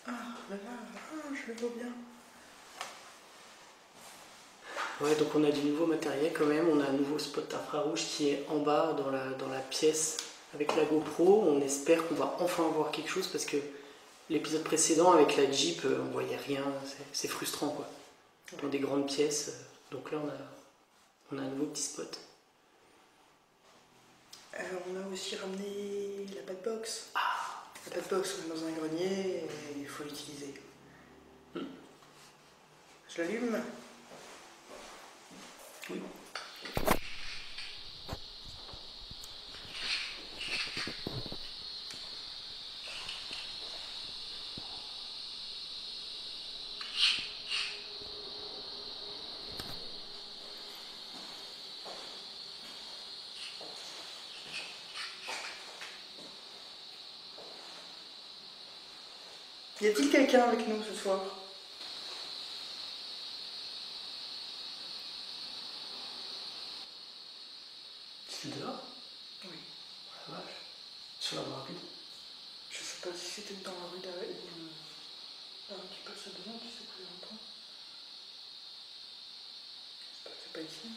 Ah, là là, je le vois bien. Ouais, donc on a du nouveau matériel quand même. On a un nouveau spot infrarouge qui est en bas dans la pièce avec la GoPro. On espère qu'on va enfin voir quelque chose parce que l'épisode précédent avec la Jeep, on voyait rien. C'est frustrant quoi. Dans des grandes pièces. Donc là, on a un nouveau petit spot. On a aussi ramené la padbox. Ah, la padbox, on est dans un grenier et il faut l'utiliser. Je l'allume. Oui. Y a-t-il quelqu'un avec nous ce soir? C'est dehors? Oui. Oh la vache. Sur la voie rapide. Je sais pas si c'était dans la rue derrière ou un qui passe devant, tu sais plus longtemps. J'espère que c'est pas ici.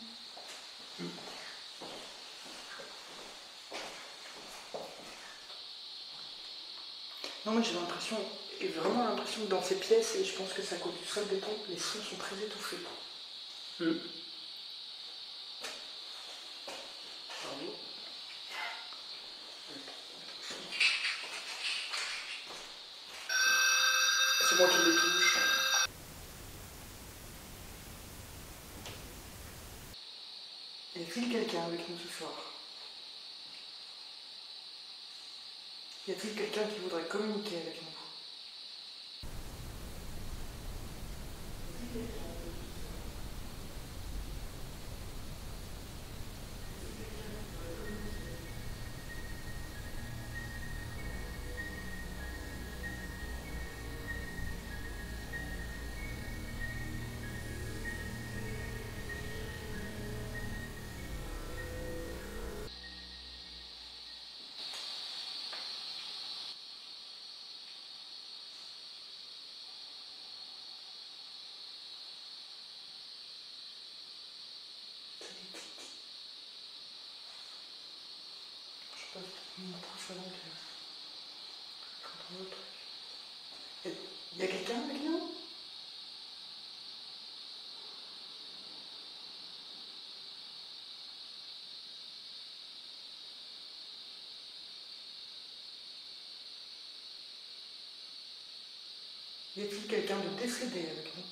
Non, mais j'ai l'impression, et vraiment l'impression que dans ces pièces, et je pense que c'est à cause du sol béton, les sons sont très étouffés. Bravo. C'est moi qui les touche. Y a-t-il quelqu'un avec nous ce soir? Y a-t-il quelqu'un qui voudrait communiquer avec nous? Il y a quelqu'un avec nous? Y a-t-il quelqu'un de décédé avec nous?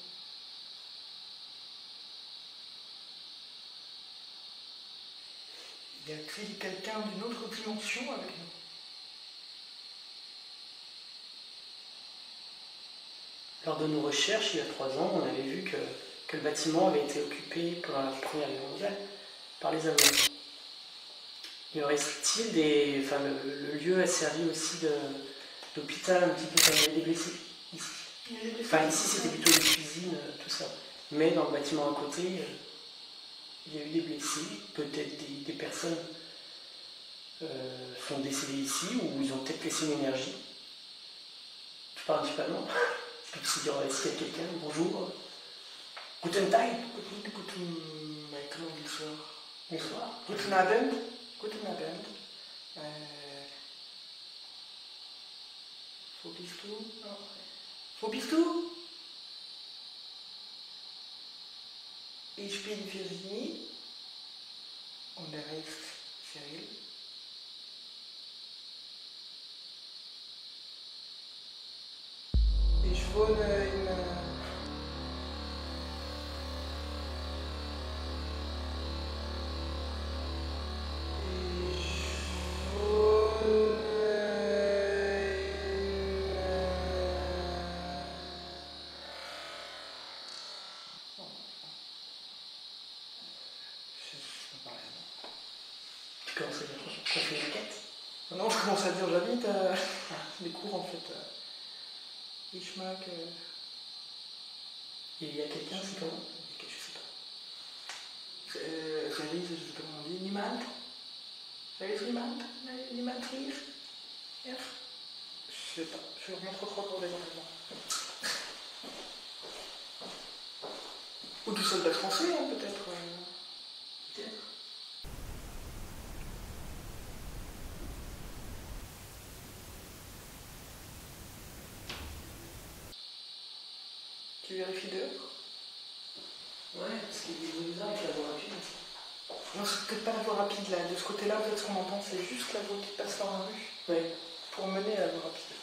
Y a-t-il quelqu'un d'une autre dimension avec nous? Lors de nos recherches, il y a 3 ans, on avait vu que le bâtiment avait été occupé pendant la Première Guerre mondiale par les Allemands. Y aurait-il des... Enfin, le lieu a servi aussi d'hôpital un petit peu, il y avait des blessés ici. Enfin, ici, c'était plutôt une cuisine, tout ça. Mais dans le bâtiment à côté, il y a eu des blessés, peut-être des personnes sont décédées ici, ou ils ont peut-être laissé une énergie. Je parle un petit peu allemand. Je peux se dire, s'il y a quelqu'un, bonjour. Guten Tag. Bonsoir. Bonsoir. Guten Abend. Guten Abend. Wo bist du? Wo bist du? Ich bin Virginie. Und der heißt Cyril. Ich wohne in... Tu commences à dire qu'on fait une quête? Non, je commence à dire j'habite les cours en fait. Ishmak. Et il y a quelqu'un, c'est comment? Je sais pas. Réalise, je sais pas comment on dit. Niemand? Réalise Niemand? Niemand hier? Je sais pas. Je suis vraiment trop pour des entraînements. Ou du soldat français, hein, peut-être. Peut-être. Tu vérifies dehors? Ouais, parce qu'il y a des bizarre avec la voie rapide. Non, c'est peut-être pas la voie rapide là. De ce côté-là, peut-être ce qu'on entend, c'est juste la voie qui passe dans la rue. Ouais. Pour mener à la voie rapide.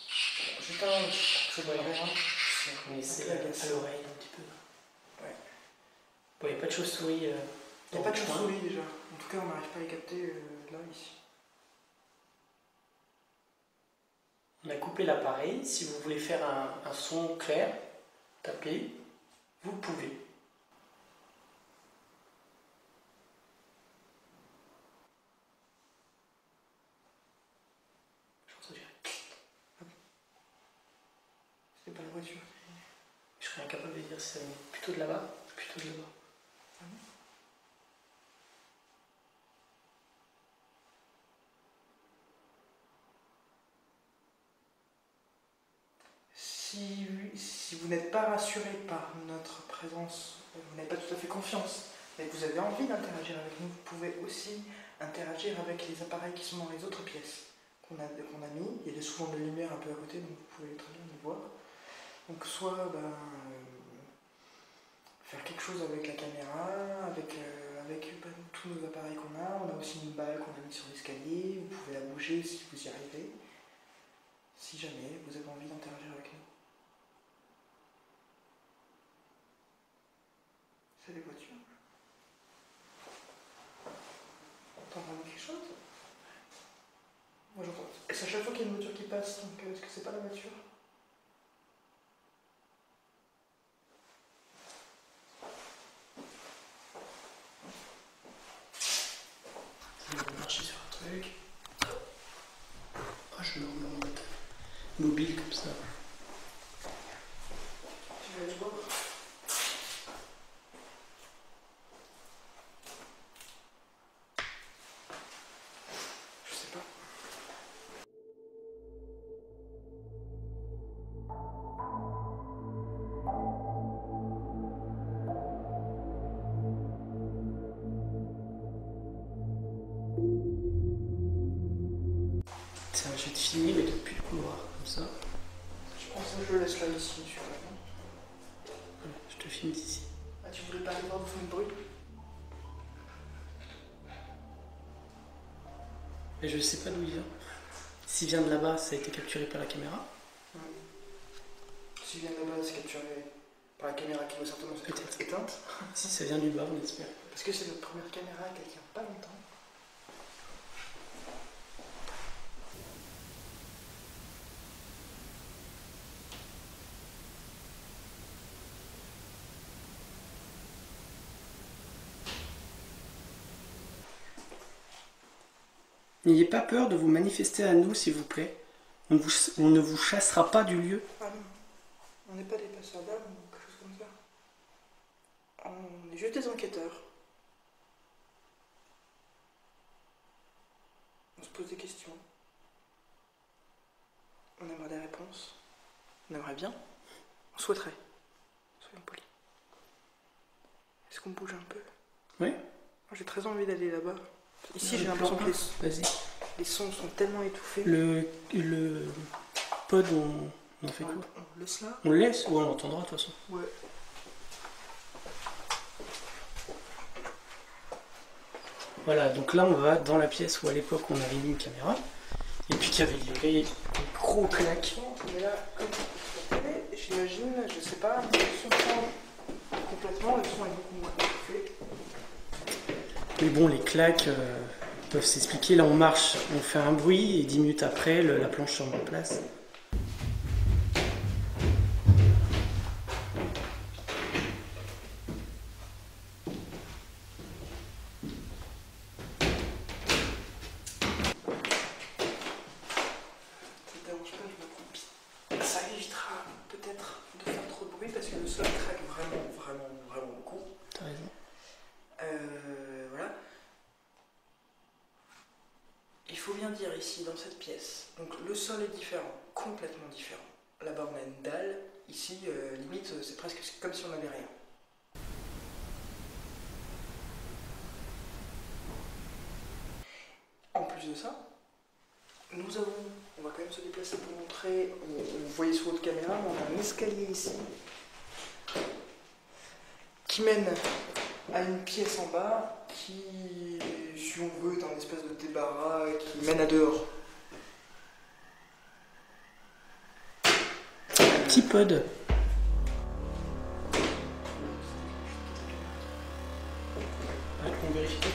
Juste un. C'est pas grave. Mais c'est à l'oreille un petit peu. Ouais. Bon, il n'y a pas de chauve-souris. Il n'y a pas de chauve-souris déjà. En tout cas, on n'arrive pas à les capter là, ici. On a coupé l'appareil. Si vous voulez faire un son clair, tapez, vous pouvez. Je pense que C'est pas la voiture. je serais incapable de dire si ça vient plutôt de là-bas ou plutôt de là-bas. Si vous n'êtes pas rassuré par notre présence, vous n'avez pas tout à fait confiance, mais que vous avez envie d'interagir avec nous, vous pouvez aussi interagir avec les appareils qui sont dans les autres pièces qu'on a mis. Il y a souvent de lumière un peu à côté, donc vous pouvez très bien les voir. Donc soit faire quelque chose avec la caméra, avec tous nos appareils qu'on a. On a aussi une balle qu'on a mise sur l'escalier, vous pouvez la bouger si vous y arrivez, si jamais vous avez envie d'interagir avec nous. C'est les voitures. T'entends quelque chose? Moi j'entends. C'est à chaque fois qu'il y a une voiture qui passe, donc est-ce que c'est pas la voiture? Je vais marcher sur un truc. Oh, je me remets en mode mobile comme ça. Tu veux aller voir? Je sais pas. C'est un jet de fini, mais depuis le couloir, comme ça. Je pense que je le laisse là ici. Voilà, je te filme d'ici. Ah, tu voulais pas aller voir au fond de bruit? Mais je sais pas d'où il vient. S'il vient de là-bas, ça a été capturé par la caméra. S'il vient de là-bas, c'est capturé par la caméra qui va certainement être éteinte. Si ça vient du bas, on espère. Parce que c'est notre première caméra qui tient pas longtemps. N'ayez pas peur de vous manifester à nous, s'il vous plaît. On ne vous chassera pas du lieu. Ah non, on n'est pas des passeurs d'âme ou quelque chose comme ça. On est juste des enquêteurs. On se pose des questions. On aimerait des réponses. On aimerait bien. On souhaiterait. Soyons polis. Est-ce qu'on bouge un peu? Oui. Moi, j'ai très envie d'aller là-bas. Ici, j'ai l'impression que les sons sont tellement étouffés. Le pod, on fait quoi? On laisse là? On le laisse ou on l'entendra de toute façon? Ouais. Voilà, donc là on va dans la pièce où à l'époque on avait mis une caméra et puis qui avait livré un gros claque. Mais là, comme vous savez, j'imagine, je sais pas, le son change complètement, le son est beaucoup moins étouffé. Mais bon, les claques peuvent s'expliquer. Là on marche, on fait un bruit et 10 minutes après la planche se remet en place. Ça évitera peut-être de faire trop de bruit parce que le sol craque vraiment beaucoup. T'as raison. Voilà. Il faut bien dire ici, dans cette pièce, donc le sol est différent, complètement différent. Là-bas on a une dalle, ici limite c'est presque comme si on n'avait rien. En plus de ça, nous avons, on va quand même se déplacer pour montrer, vous voyez sur votre caméra, on a un escalier ici qui mène à une pièce en bas qui, si on veut, est un espèce de débarras qui mène à dehors. Un petit pod. On vérifie tout de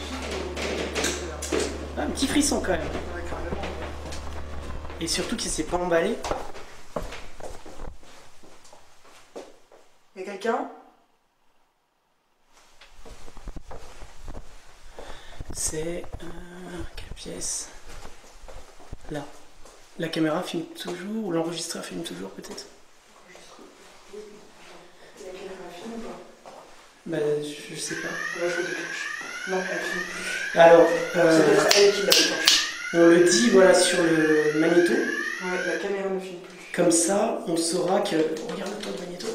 suite. Ah, un petit frisson quand même. Ouais, carrément. Et surtout qu'il s'est pas emballé. Y'a quelqu'un? C'est... quelle pièce? Là. La caméra filme toujours, ou l'enregistreur filme toujours peut-être? Y'a quelqu'un qui filme ou pas? Bah je sais pas. On va jouer des cloches. Non, elle filme plus. Alors, C'est peut-être elle qui l'a déclenché. on le dit voilà sur le magnéto. Ouais, la caméra ne filme plus. Comme ça, on saura que... Regarde le temps de magnéto.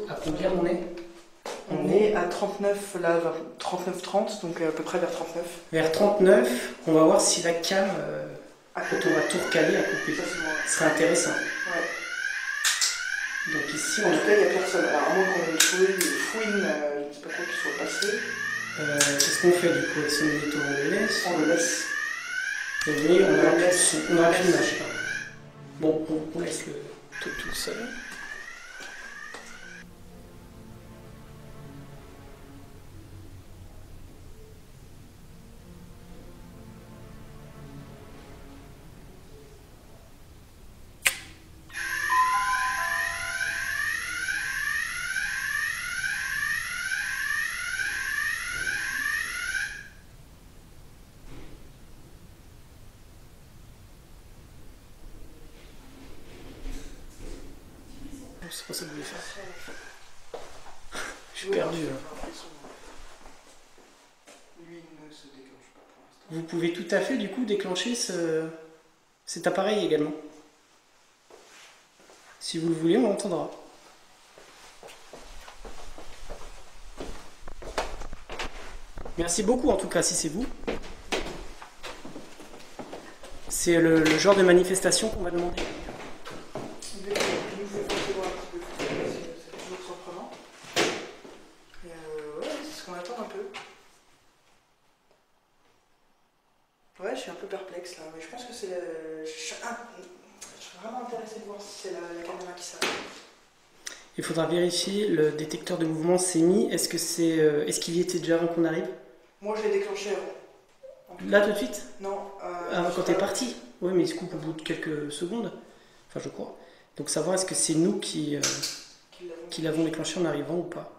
À combien on est? On est à 39, là, 39-30, donc à peu près vers 39. Vers 39, on va voir si la cam, quand on va tout recaler, a coupé. Ça, c'est moi. Ce serait intéressant. Ouais. Donc ici, En on tout cas, il n'y a personne. Alors, à moins qu'on ait trouvé des fouines, je ne sais pas quoi qui soit passé. qu'est-ce qu'on fait du coup avec ce magnéto? On le laisse? On le laisse. Vous voyez, on aura plus d'image. Bon, on laisse le tout seul. C'est pas ça que je voulais faire. Je suis perdu là. Lui ne se déclenche pas pour l'instant. Vous pouvez tout à fait du coup déclencher cet appareil également. Si vous le voulez, on l'entendra. Merci beaucoup en tout cas si c'est vous. C'est le genre de manifestation qu'on va demander. C'est toujours surprenant. Et ouais, c'est ce qu'on attend un peu. Ouais, je suis un peu perplexe là, mais je pense que c'est je suis vraiment intéressé de voir si c'est la caméra qui s'arrête. Il faudra vérifier le détecteur de mouvement s'est mis. Est-ce qu'il y était déjà avant qu'on arrive? Moi, je l'ai déclenché avant. Là tout de suite? Non. Quand t'es parti? Oui, mais il se coupe au bout de quelques secondes. Enfin, je crois. Donc savoir est-ce que c'est nous qui l'avons déclenché en arrivant ou pas.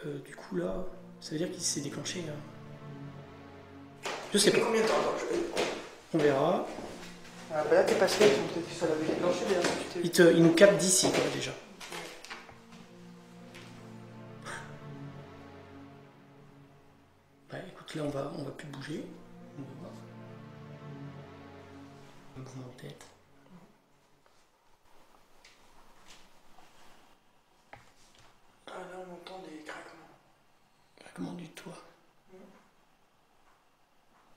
Du coup là, ça veut dire qu'il s'est déclenché. Je sais pas. Combien de temps? On verra. Bah là, t'es passé, peut-être que ça l'avait déclenché déjà. Il nous capte d'ici déjà. Bah écoute, là on va plus bouger. On va voir. Un mouvement de tête. Ah là, on entend des craquements. Craquement du toit.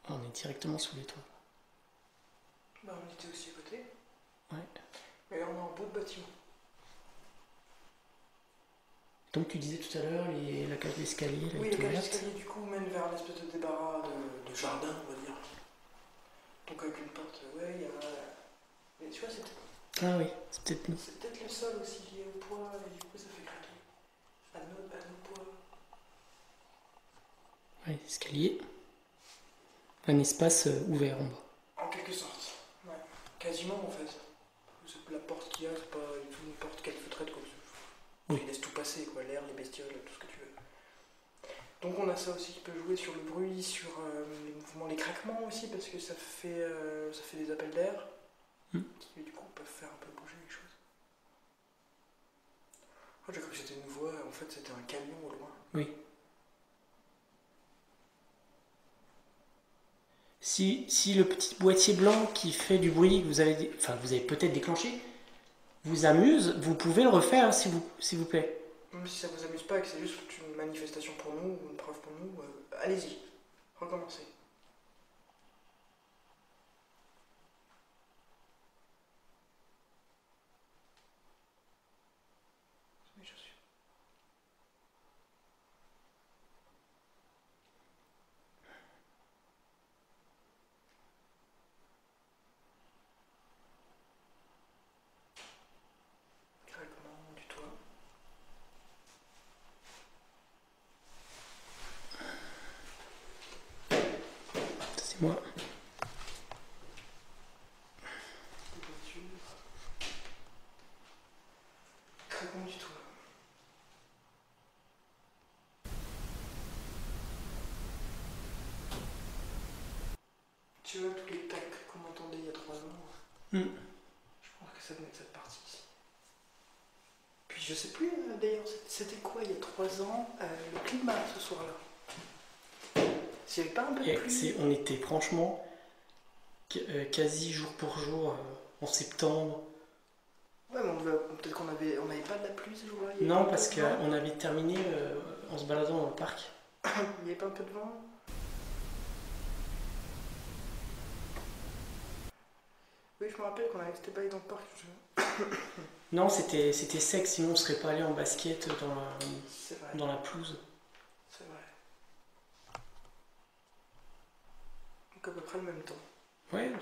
Ah, on est directement sous les toits. Bah on était aussi à côté. Ouais. Mais là, on est en bout de bâtiment. Donc tu disais tout à l'heure, la cage d'escalier, elle Oui, est la cage ouverte. d'escalier du coup mène vers l'espèce de débarras de jardin, on va dire. Donc avec une porte, ouais, il y a... Mais tu vois, Ah oui, c'est peut-être nous. c'est peut-être le sol aussi lié au poids, et du coup ça fait craquer. À nos poids. Ouais, escalier. Un espace ouvert en bas. En quelque sorte, ouais. Quasiment en fait. La porte qu'il y a, c'est pas du tout une porte calfeutrette quoi. Oui. Il laisse tout passer, quoi, l'air, les bestioles, tout ce que tu veux. Donc on a ça aussi qui peut jouer sur le bruit, sur les mouvements, les craquements aussi, parce que ça fait des appels d'air qui du coup peuvent faire un peu bouger les choses. Moi j'ai cru que c'était une voix, en fait c'était un camion au loin. Oui. Si le petit boîtier blanc qui fait du bruit que vous avez peut-être déclenché vous amuse, vous pouvez le refaire s'il vous plaît. Même si ça vous amuse pas et que c'est juste une manifestation pour nous, ou une preuve pour nous, allez-y, recommencez. Mes chaussures. Craquement du toit. C'est moi. Des voitures. Craquement du toit. Tu vois tous les tacs qu'on entendait il y a 3 ans. Je pense que ça venait de cette partie ici. Puis je sais plus d'ailleurs, c'était quoi il y a 3 ans le climat ce soir-là. S'il n'y avait pas un peu de pluie. On était franchement quasi jour pour jour en septembre. Ouais, mais peut-être qu'on n'avait pas de la pluie ce jour-là. Non, parce qu'on avait terminé en se baladant dans le parc. Il n'y avait pas un peu de vent. Oui, je me rappelle qu'on s'était pas allé dans le parc. Non, c'était sec, sinon on serait pas allé en basket dans la pelouse. C'est vrai. Donc à peu près le même temps. Ouais,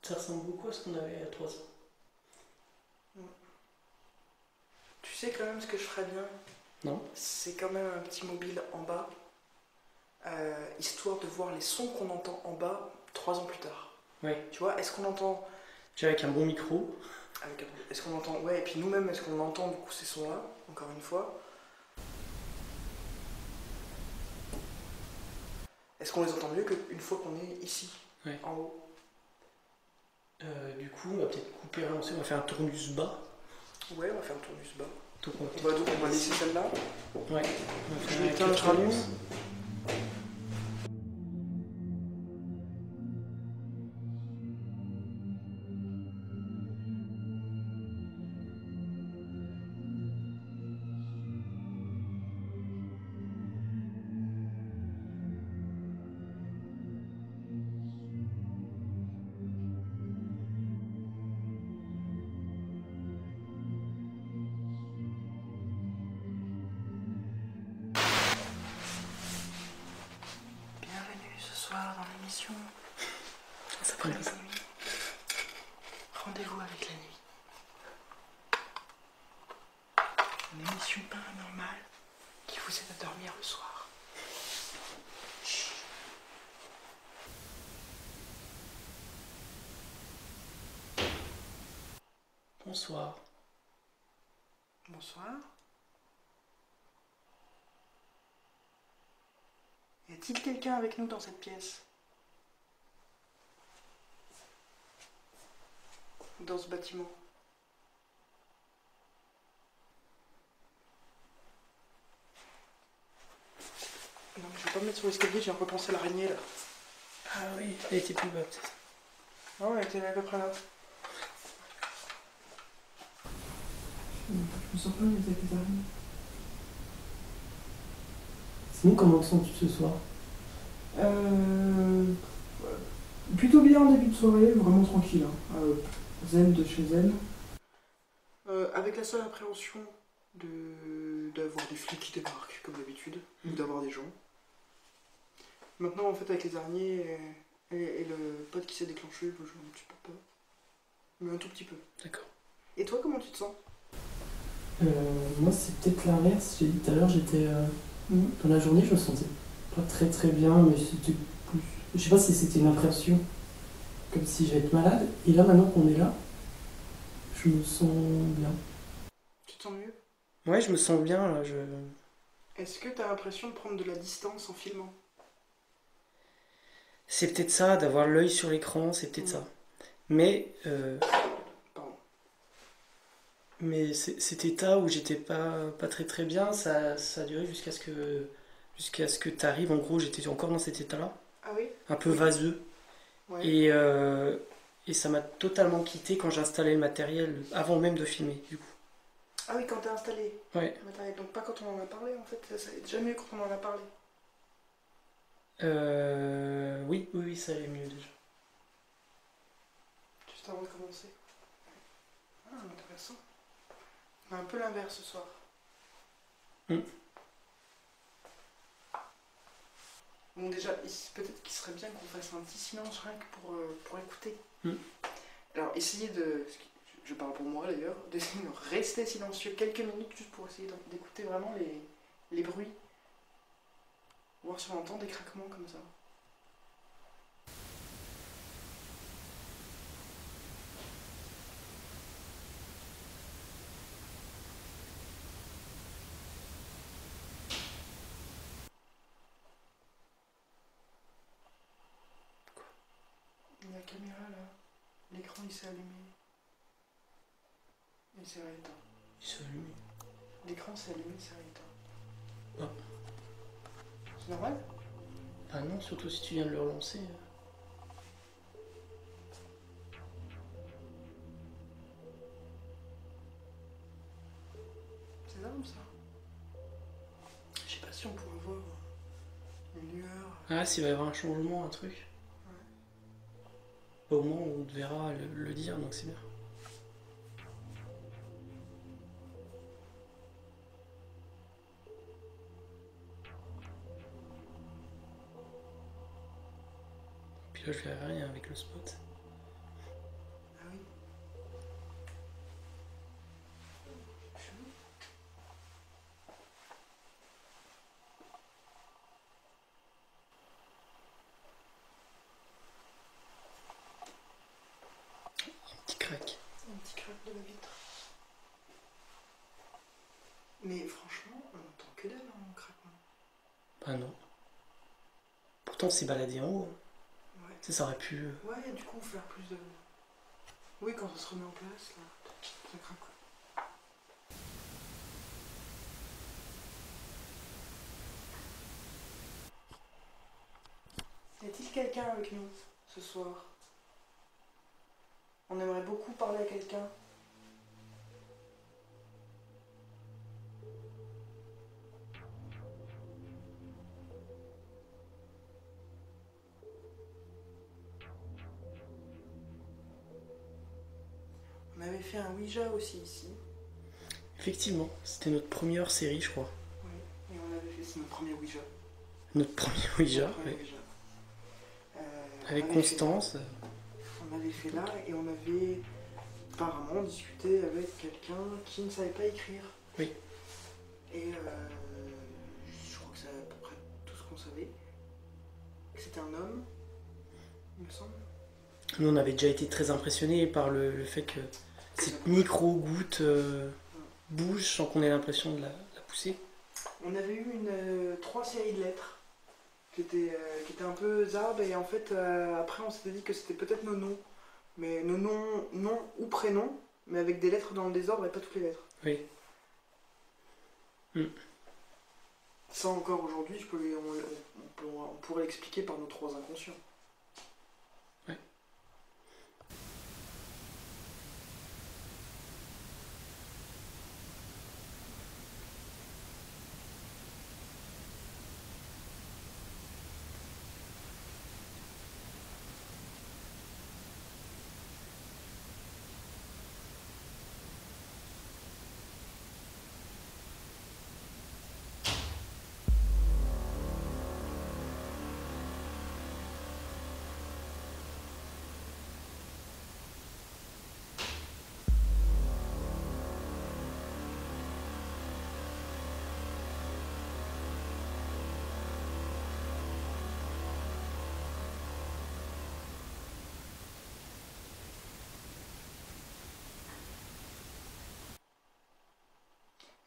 ça ressemble beaucoup à ce qu'on avait il y a 3 ans. Tu sais quand même ce que je ferais bien? Non. C'est quand même un petit mobile en bas, histoire de voir les sons qu'on entend en bas 3 ans plus tard. Ouais. Tu vois, est-ce qu'on entend... Déjà avec un bon micro. Est-ce qu'on entend... Ouais, et puis nous-mêmes, est-ce qu'on entend du coup ces sons-là, encore une fois? Est-ce qu'on les entend mieux qu'une fois qu'on est ici, ouais. En haut? Du coup, on va peut-être couper un... On va faire un tournus bas. Ouais, on va faire un tournus bas. Donc on va laisser celle-là. Ouais. Je vais éteindre le tournus. émission. Ça Après prend la nuit. Rendez-vous avec la nuit. Une émission paranormale qui vous aide à dormir le soir. Chut. Bonsoir. Bonsoir. Y a-t-il quelqu'un avec nous dans cette pièce? Dans ce bâtiment? Non mais je vais pas me mettre sur l'escalier, j'ai repensé à l'araignée là. Ah oui, elle était plus bas peut-être. Ah ouais, elle était à peu près là. Je me sens pas bien avec les araignées. Sinon, comment te sens-tu ce soir? Plutôt bien en début de soirée, vraiment tranquille. Zen de chez Zen. Avec la seule appréhension d'avoir des flics qui débarquent, comme d'habitude, ou d'avoir des gens. Maintenant, en fait, avec les araignées et le pote qui s'est déclenché, j'ai un petit peu peur. Mais un tout petit peu. D'accord. Et toi, comment tu te sens? Moi, c'est peut-être l'inverse. J'ai dit tout à l'heure, j'étais dans la journée, je me sentais pas très très bien, mais c'était plus. Je sais pas si c'était une impression, comme si j'allais être malade. Et là, maintenant qu'on est là, je me sens bien. Tu te sens mieux? Ouais, je me sens bien là. Est-ce que t'as l'impression de prendre de la distance en filmant? C'est peut-être ça, d'avoir l'œil sur l'écran, c'est peut-être ça. Mais Pardon. Mais cet état où j'étais pas très très bien, ça a duré jusqu'à ce que tu arrives. En gros, j'étais encore dans cet état-là, Ah oui? un peu vaseux. Ouais. Et ça m'a totalement quitté quand j'ai installé le matériel, avant même de filmer, du coup. Ah oui, quand t'as installé Ouais. le matériel. Donc pas quand on en a parlé, en fait. Ça allait déjà mieux quand on en a parlé. Oui, ça allait mieux déjà. Juste avant de commencer. Ah, intéressant. On a un peu l'inverse ce soir. Bon, déjà, peut-être qu'il serait bien qu'on fasse un petit silence rien que pour écouter. Alors, essayez de. Je parle pour moi d'ailleurs, d'essayer de rester silencieux quelques minutes juste pour essayer d'écouter vraiment les bruits. Voir si on entend des craquements comme ça. La caméra là, l'écran il s'est allumé. Il s'est rééteint. Il s'est allumé. L'écran s'est allumé, il s'est rééteint. Ah. C'est normal? Ah non, surtout si tu viens de le relancer. C'est ça comme ça? Je sais pas si on pourra voir une lueur. Ah, s'il va y avoir un changement, un truc. Au moins, on te verra le dire, donc c'est bien. Puis là, je verrai rien avec le spot. Ah oui. Chelou. Petit crack. Un petit crack de la vitre. Mais franchement, on entend que dalle en craquement. Ah non. Pourtant, c'est baladé en haut. Ouais. Ça aurait pu. Ouais, du coup, faire plus de. Oui, quand ça se remet en place, là, ça craque. Y a-t-il quelqu'un avec nous ce soir? On aimerait beaucoup parler à quelqu'un. On avait fait un Ouija aussi ici. Effectivement, c'était notre première série, je crois. Oui, et on avait fait, c'est notre premier Ouija. Notre premier Ouija, Notre premier ouais. Ouija. Avec avait Constance. On avait fait là et on avait apparemment discuté avec quelqu'un qui ne savait pas écrire. Oui. Et je crois que c'est à peu près tout ce qu'on savait. C'était un homme, il me semble. Nous, on avait déjà été très impressionnés par le fait que cette micro-goutte bouge sans qu'on ait l'impression de la pousser. On avait eu 3 séries de lettres qui étaient un peu zarbes et en fait après on s'était dit que c'était peut-être nos noms. Mais nos noms ou prénoms, mais avec des lettres dans le désordre et pas toutes les lettres. Oui. Ça encore aujourd'hui, on pourrait l'expliquer par nos 3 inconscients. Ouais.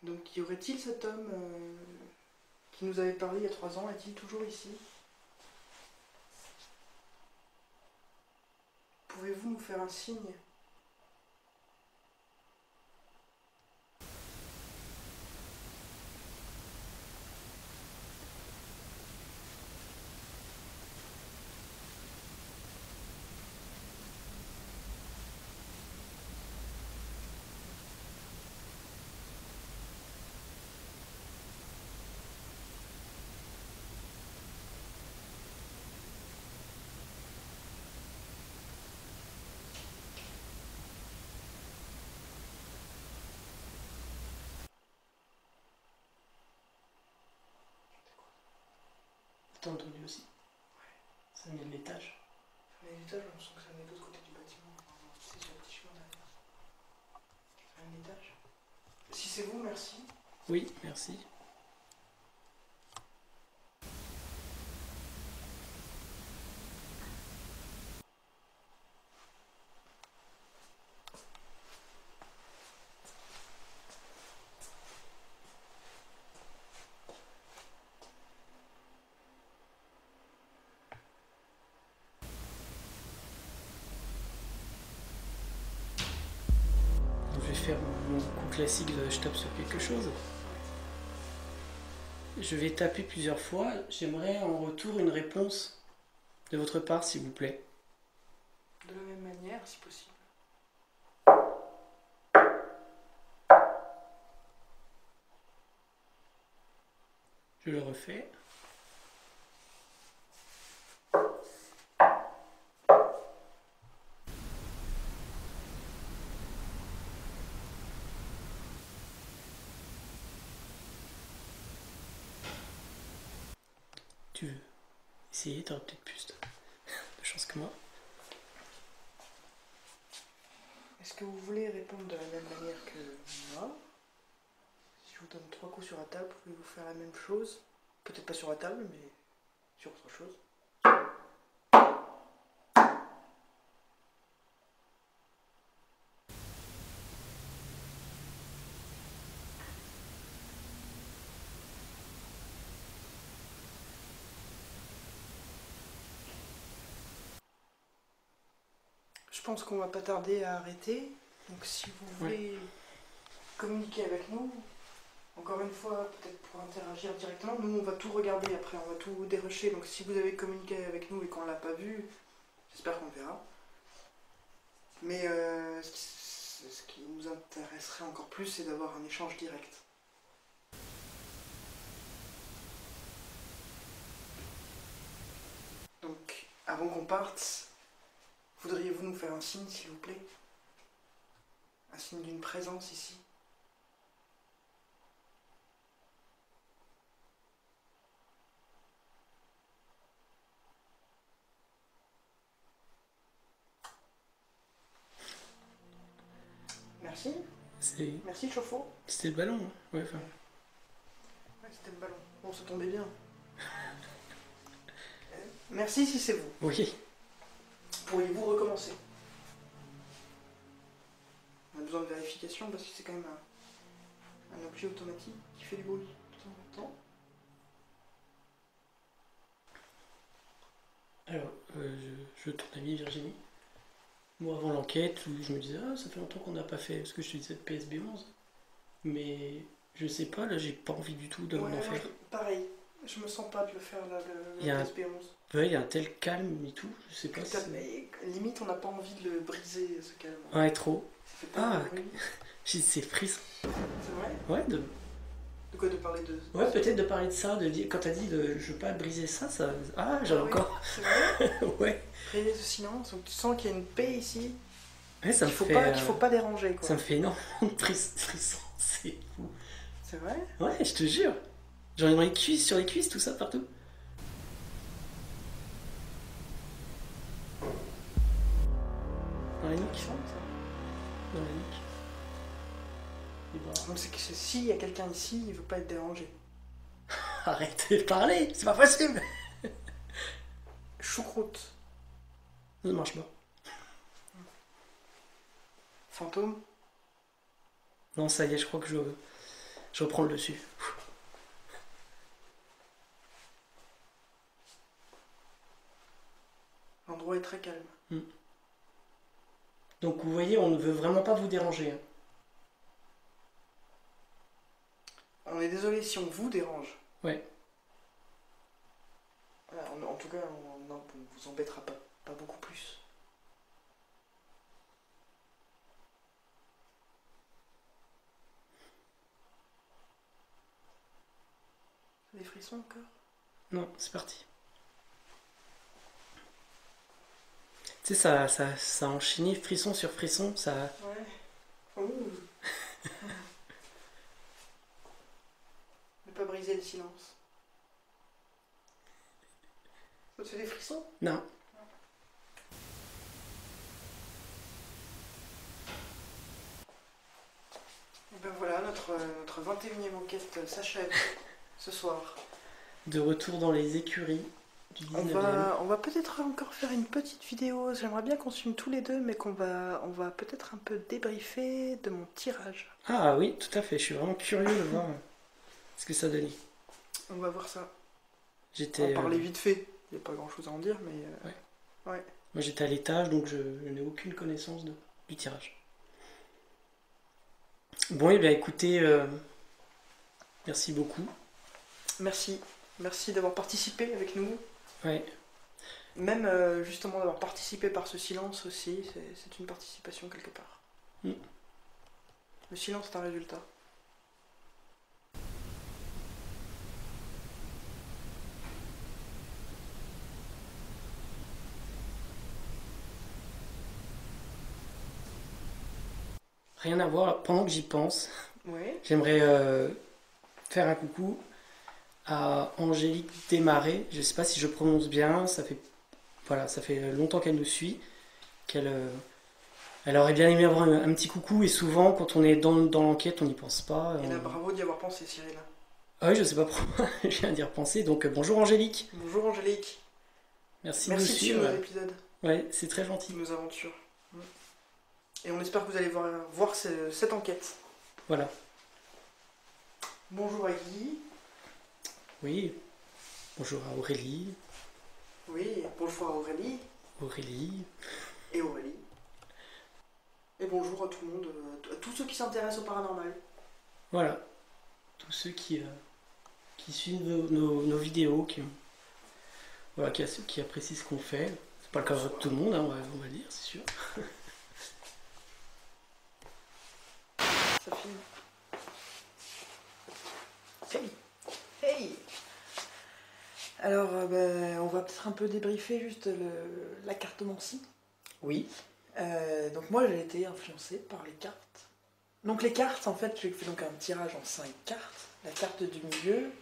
Donc y aurait-il cet homme qui nous avait parlé il y a 3 ans, est-il toujours ici? Pouvez-vous nous faire un signe? T'as entendu aussi? Ouais. Ça vient de l'étage. Ça venait de l'étage, on sent que ça venait de l'autre côté du bâtiment. C'est sur le petit chemin derrière. Ça vient de l'étage. Si c'est vous, merci. Oui, merci. Je vais faire mon coup classique de je tape sur quelque chose. Je vais taper plusieurs fois. J'aimerais en retour une réponse de votre part, s'il vous plaît. De la même manière, si possible. Je le refais. Tu veux essayer? T'auras peut-être plus de chance que moi. Est-ce que vous voulez répondre de la même manière que moi? Si je vous donne 3 coups sur la table, pouvez-vous faire la même chose? Peut-être pas sur la table, mais sur autre chose. Je pense qu'on va pas tarder à arrêter. Donc si vous voulez communiquer avec nous, encore une fois, peut-être pour interagir directement, nous on va tout regarder après, on va tout dérocher. Donc si vous avez communiqué avec nous et qu'on l'a pas vu, j'espère qu'on le verra. Mais ce qui nous intéresserait encore plus, c'est d'avoir un échange direct. Donc avant qu'on parte, voudriez-vous nous faire un signe, s'il vous plaît? Un signe d'une présence ici? Merci le chauffe-eau. C'était le ballon, hein. Ouais, enfin. Ouais, c'était le ballon. Bon, ça tombait bien. Merci si c'est vous. Oui. Pourriez-vous recommencer? On a besoin de vérification parce que c'est quand même un objet automatique qui fait du bruit de temps en temps. Alors, je ton amie Virginie. Moi, avant l'enquête, où je me disais, ah, ça fait longtemps qu'on n'a pas fait, parce que je te disais PSB 11. Mais je sais pas, là, j'ai pas envie du tout d'en faire. Pareil, je me sens pas de le faire là, le PSB 11. Ouais, il y a un tel calme et tout, je sais pas si... Mais limite, on n'a pas envie de le briser, ce calme. Ouais, trop. Ça fait pas de bruit. C'est frisson. C'est vrai? Ouais, De quoi, de parler de... Ouais, peut-être de parler de ça, de dire, quand t'as dit je veux pas briser ça, ça... Ah, j'en ai encore. C'est vrai? Ouais. Prier de silence, donc tu sens qu'il y a une paix ici, Ouais, ça me fait... qu'il faut pas déranger, quoi. Ça me fait énormément de frisson, c'est fou. C'est vrai? Ouais, je te jure. J'en ai dans les cuisses, sur les cuisses, tout ça, partout. Dans la nuque. Dans la nuque. Et voilà. Donc c'est que s'il y a quelqu'un ici, il veut pas être dérangé. Arrêtez de parler, c'est pas possible. Choucroute. Ça ne marche pas. Fantôme. Non, ça y est, je crois que je reprends le dessus. L'endroit est très calme. Donc vous voyez, on ne veut vraiment pas vous déranger. Hein. On est désolé si on vous dérange. Ouais. Voilà, en tout cas, on vous embêtera pas beaucoup plus. Des frissons encore? Non, c'est parti. Tu sais, ça a enchaîné frisson sur frisson, ça... Ouais. Ne pas briser le silence. Ça te fait des frissons? Non. Et ben voilà, notre 21e enquête s'achève ce soir. De retour dans les écuries du 19e. On va peut-être encore faire une petite vidéo. J'aimerais bien qu'on se filme tous les deux, mais on va peut-être un peu débriefer de mon tirage. Ah oui, tout à fait, je suis vraiment curieux de voir ce que ça donnait. On va voir ça. J'étais... On parlait vite fait. Il n'y a pas grand-chose à en dire, mais... Ouais. Moi j'étais à l'étage, donc je n'ai aucune connaissance du tirage. Bon, et bien écoutez, merci beaucoup. Merci. Merci d'avoir participé avec nous. Ouais. Même justement d'avoir participé par ce silence aussi, c'est une participation quelque part. Le silence est un résultat. Rien à voir, pendant que j'y pense, Oui. j'aimerais faire un coucou à Angélique Desmarais. Je sais pas si je prononce bien, ça fait longtemps qu'elle nous suit, elle aurait bien aimé avoir un petit coucou, et souvent quand on est dans l'enquête on n'y pense pas. Et là, bravo d'y avoir pensé, Cyril. Ah oui, je sais pas pourquoi je viens d'y repenser, donc bonjour Angélique. Bonjour Angélique. Merci de nous suivre suivre. l'épisode. Ouais, c'est très gentil. Nos aventures. Et on espère que vous allez voir cette enquête. Voilà. Bonjour à Guy. Oui. Bonjour à Aurélie. Oui, bonjour à Aurélie. Aurélie. Et Aurélie. Et bonjour à tout le monde, à tous ceux qui s'intéressent au paranormal. Voilà. Tous ceux qui suivent nos vidéos, qui apprécient ce qu'on fait. C'est pas le cas de tout le monde, hein, on va le dire, c'est sûr. Ça filme. Hey. Hey. Alors, on va peut-être un peu débriefer juste la cartomancie. Oui. Donc moi, j'ai été influencée par les cartes. Donc les cartes, en fait, j'ai fait donc un tirage en 5 cartes. La carte du milieu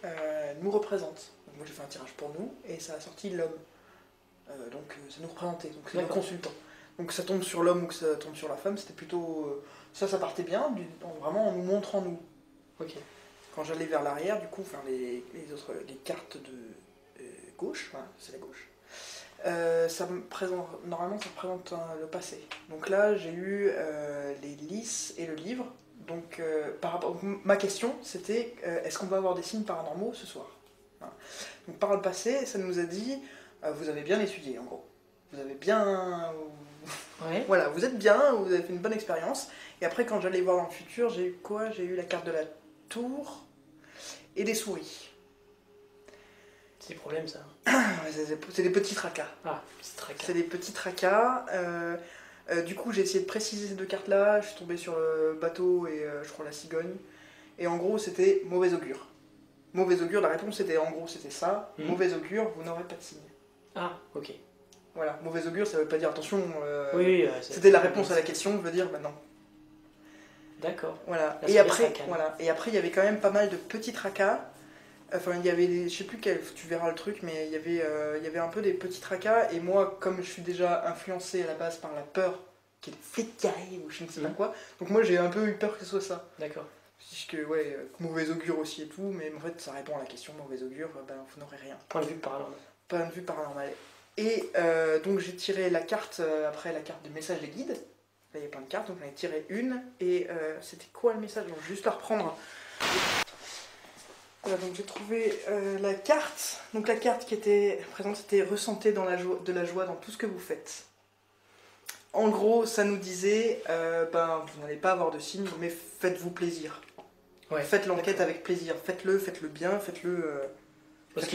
nous représente. Donc moi, j'ai fait un tirage pour nous, et ça a sorti l'homme. Donc ça nous représentait, donc c'est notre consultant. Donc ça tombe sur l'homme ou que ça tombe sur la femme, c'était plutôt... ça partait bien, vraiment en nous montrant nous. Ok. Quand j'allais vers l'arrière, du coup, enfin, les cartes de gauche, voilà, c'est la gauche, normalement ça représente le passé. Donc là, j'ai eu les lys et le livre. Donc ma question, c'était est-ce qu'on va avoir des signes paranormaux ce soir? Voilà. Donc par le passé, ça nous a dit vous avez bien étudié en gros. Vous avez bien... Ouais. Voilà, vous êtes bien, vous avez fait une bonne expérience. Et après, quand j'allais voir dans le futur, j'ai eu quoi? J'ai eu la carte de la tour et des souris. C'est le problème, ça. C'est des petits tracas. Ah, petit tracas. C'est des petits tracas. Du coup, j'ai essayé de préciser ces deux cartes-là. Je suis tombé sur le bateau et je crois la cigogne. Et en gros, c'était mauvais augure. Mauvais augure, la réponse était en gros, c'était ça. Mauvais augure, vous n'aurez pas de signe. Ah, ok. Voilà, mauvais augure, ça veut pas dire attention. Oui, c'était la réponse à la question, veut dire bah non. D'accord. Voilà. Et après, il y avait quand même pas mal de petits tracas. Enfin, il y avait je sais plus quel, tu verras le truc, mais il y avait un peu des petits tracas. Et moi, comme je suis déjà influencé à la base par la peur, qui est flécarée ou je ne sais pas quoi, donc moi j'ai un peu eu peur que ce soit ça. D'accord. Puisque, ouais, mauvais augure aussi et tout, mais en fait ça répond à la question, mauvais augure, ben vous n'aurez rien. Point de vue paranormal. Point de vue paranormal. Et donc j'ai tiré la carte, après la carte de message des guides. Là il y a plein de cartes, donc j'en ai tiré une. Et c'était quoi le message? Donc je vais juste la reprendre. Voilà, donc j'ai trouvé la carte. Donc la carte qui était présente, c'était ressentez de la joie dans tout ce que vous faites. En gros, ça nous disait, vous n'allez pas avoir de signes, mais faites-vous plaisir. Ouais, faites l'enquête avec plaisir. Faites-le bien, faites-le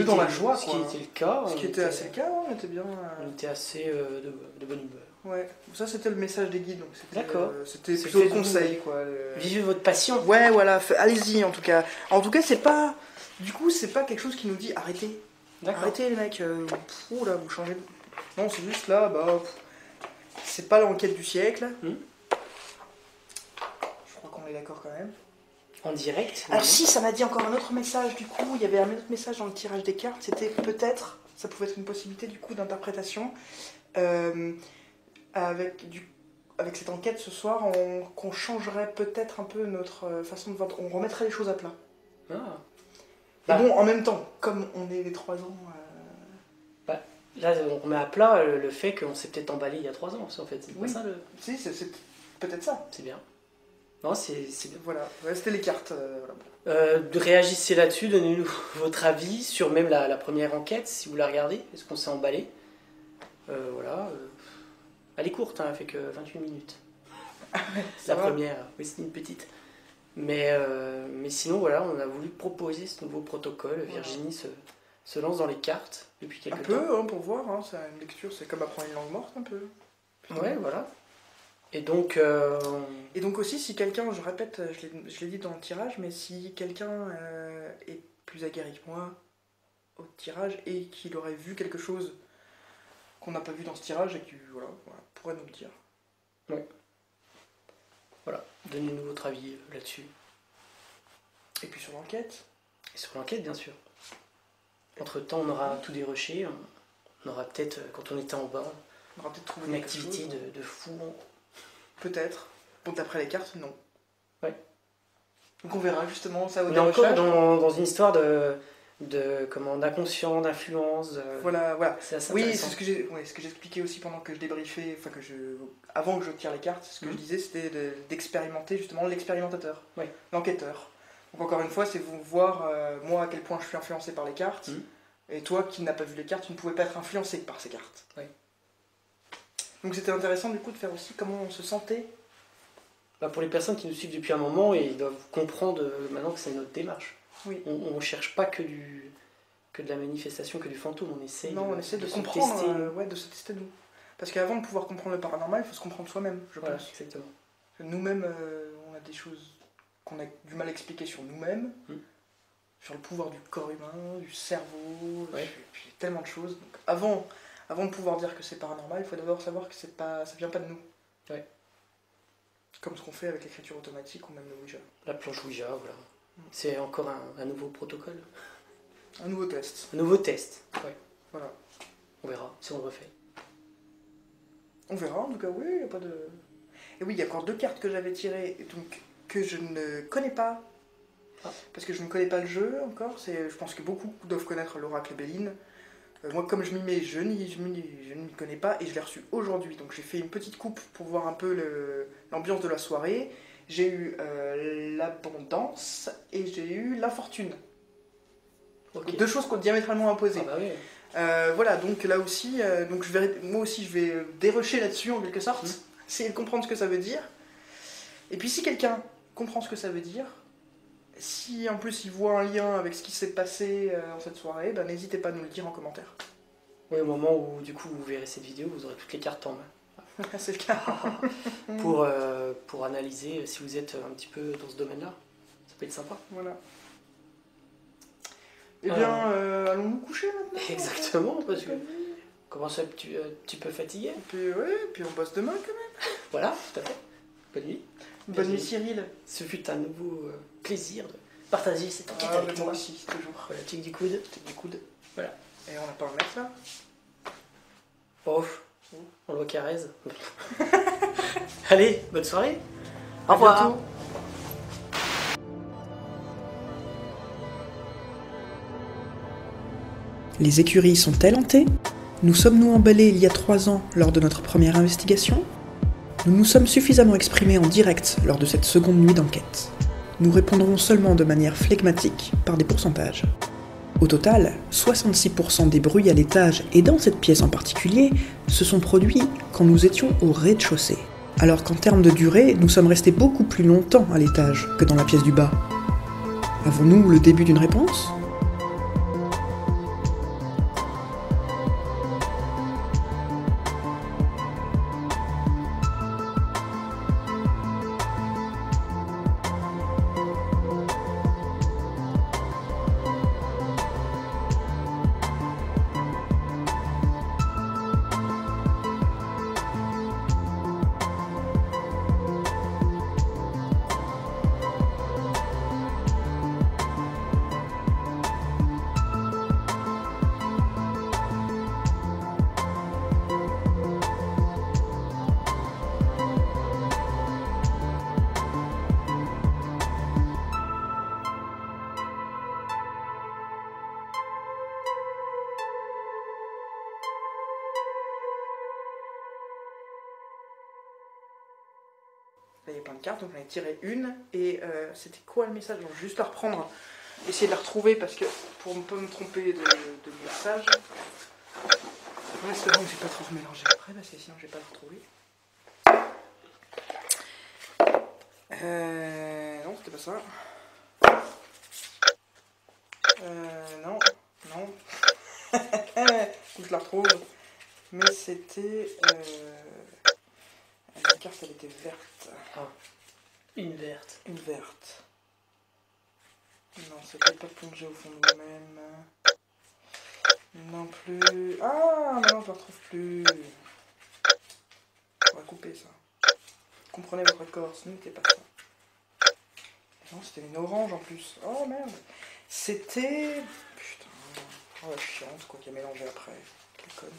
dans la joie. Ce qui était le cas. Ce qui était assez le cas, on était bien. On était assez de bonne humeur. Ouais, ça c'était le message des guides. D'accord. C'était plutôt le conseil, quoi. Vivez votre passion. Ouais, voilà, allez-y en tout cas. En tout cas, c'est pas. Du coup, c'est pas quelque chose qui nous dit arrêtez. Arrêtez les mecs, là, vous changez. Non, c'est juste là, c'est pas l'enquête du siècle. Je crois qu'on est d'accord quand même. En direct. Alors si, ça m'a dit encore un autre message, du coup, il y avait un autre message dans le tirage des cartes, c'était peut-être, ça pouvait être une possibilité du coup d'interprétation, avec cette enquête ce soir, qu'on changerait peut-être un peu notre façon de voir, on remettrait les choses à plat. Et bon, en même temps, comme on est les 3 ans... Là, on remet à plat le fait qu'on s'est peut-être emballé il y a 3 ans, en fait. C'est pas ça le... Si, c'est peut-être ça. C'est bien. Non, c'est bien. Voilà, c'était les cartes. Réagissez là-dessus, donnez-nous votre avis sur même la première enquête, si vous la regardez. Est-ce qu'on s'est emballé? Voilà. Elle est courte, hein, elle fait que 28 minutes. La première, oui, c'est une petite. Mais sinon, voilà, on a voulu proposer ce nouveau protocole. Virginie se lance dans les cartes depuis quelques temps. Un peu, hein, pour voir, hein, c'est une lecture, c'est comme apprendre une langue morte, un peu. Ouais, voilà. Et donc aussi, si quelqu'un, je répète, je l'ai dit dans le tirage, mais si quelqu'un est plus aguerri que moi au tirage et qu'il aurait vu quelque chose qu'on n'a pas vu dans ce tirage et qui pourrait nous le dire. Ouais. Voilà, donnez-nous votre avis là-dessus. Et puis sur l'enquête. Et sur l'enquête, bien sûr. Entre-temps, on aura tout dérushé. On aura peut-être, quand on était en bas, on aura peut-être trouvé une activité de fou. Peut-être. Bon, d'après les cartes, non. Ouais. Donc on verra justement ça au On est encore dans une histoire d'inconscient, d'influence. Voilà. C'est assez oui, intéressant. c'est ce que j'expliquais aussi pendant que je débriefais, avant que je tire les cartes, ce que je disais, c'était d'expérimenter justement l'expérimentateur, l'enquêteur. Donc encore une fois, c'est vous voir, moi, à quel point je suis influencé par les cartes, et toi, qui n'as pas vu les cartes, tu ne pouvais pas être influencé par ces cartes. Oui. Donc c'était intéressant du coup de faire aussi comment on se sentait. Pour les personnes qui nous suivent depuis un moment, ils doivent comprendre maintenant que c'est notre démarche. Oui. On ne cherche pas que de la manifestation, que du fantôme. On essaie de comprendre, de se tester nous. Parce qu'avant de pouvoir comprendre le paranormal, il faut se comprendre soi-même, je pense. Exactement. Nous-mêmes, on a des choses qu'on a du mal à expliquer sur nous-mêmes, sur le pouvoir du corps humain, du cerveau, puis tellement de choses. Donc avant de pouvoir dire que c'est paranormal, il faut d'abord savoir que ça vient pas de nous. Ouais. Comme ce qu'on fait avec l'écriture automatique ou même le Ouija. La planche Ouija, voilà. C'est encore un nouveau protocole. Un nouveau test. Un nouveau test, ouais. Voilà. On verra si on le refait. On verra, en tout cas, oui, il n'y a pas de... Et oui, il y a encore 2 cartes que j'avais tirées, donc, que je ne connais pas. Parce que je ne connais pas le jeu encore. Je pense que beaucoup doivent connaître l'Oracle Béline. Moi, comme je m'y mets, je ne m'y connais pas et je l'ai reçu aujourd'hui. Donc j'ai fait une petite coupe pour voir un peu l'ambiance de la soirée. J'ai eu l'abondance et j'ai eu la fortune. Ok. 2 choses diamétralement opposées. Ah bah oui. Voilà, donc là aussi, moi aussi je vais dérocher là-dessus en quelque sorte, essayer de comprendre ce que ça veut dire. Et puis si quelqu'un comprend ce que ça veut dire, si en plus il voit un lien avec ce qui s'est passé dans cette soirée, bah, n'hésitez pas à nous le dire en commentaire. Oui, au moment où du coup vous verrez cette vidéo, vous aurez toutes les cartes en main. C'est le cas. pour analyser si vous êtes un petit peu dans ce domaine-là. Ça peut être sympa. Voilà. Eh bien, allons nous coucher maintenant. Exactement, parce que comment ça, tu peux fatiguer. Et puis, ouais, puis on bosse demain quand même. Voilà, tout à fait. Bonne nuit. Bonne nuit Cyril. Ce fut un nouveau plaisir de partager cette enquête Ah, avec mais toi. moi aussi, toujours. Voilà, tic du coude. Tic du coude. Voilà. Et on n'a pas un mec là. Oh, on le Carrez. Allez, bonne soirée. Au revoir. Bientôt. Les écuries sont-elles hantées? Nous sommes-nous emballés il y a 3 ans lors de notre première investigation? Nous nous sommes suffisamment exprimés en direct lors de cette seconde nuit d'enquête. Nous répondrons seulement de manière flegmatique, par des pourcentages. Au total, 66% des bruits à l'étage et dans cette pièce en particulier se sont produits quand nous étions au rez-de-chaussée. Alors qu'en termes de durée, nous sommes restés beaucoup plus longtemps à l'étage que dans la pièce du bas. Avons-nous le début d'une réponse ? Là, il y a plein de cartes, donc j'en ai tiré une. Et c'était quoi le message? Donc, juste la reprendre, essayer de la retrouver parce que pour ne pas me tromper de message. En espérant que j'ai pas trop remélangé après parce que sinon je vais pas la retrouver. Non, c'était pas ça. Non, non. Faut que je la retrouve. Mais c'était. La carte elle était verte. Ah, une verte. Une verte. Non, c'était pas plongé au fond de nous-mêmes. Non plus. Ah, non, je la retrouve plus. On va couper ça. Comprenez votre accord, ce n'était pas ça. Non, c'était une orange en plus. Oh merde. C'était. Putain. Oh la chiante quoi qui a mélangé après. Quelle conne.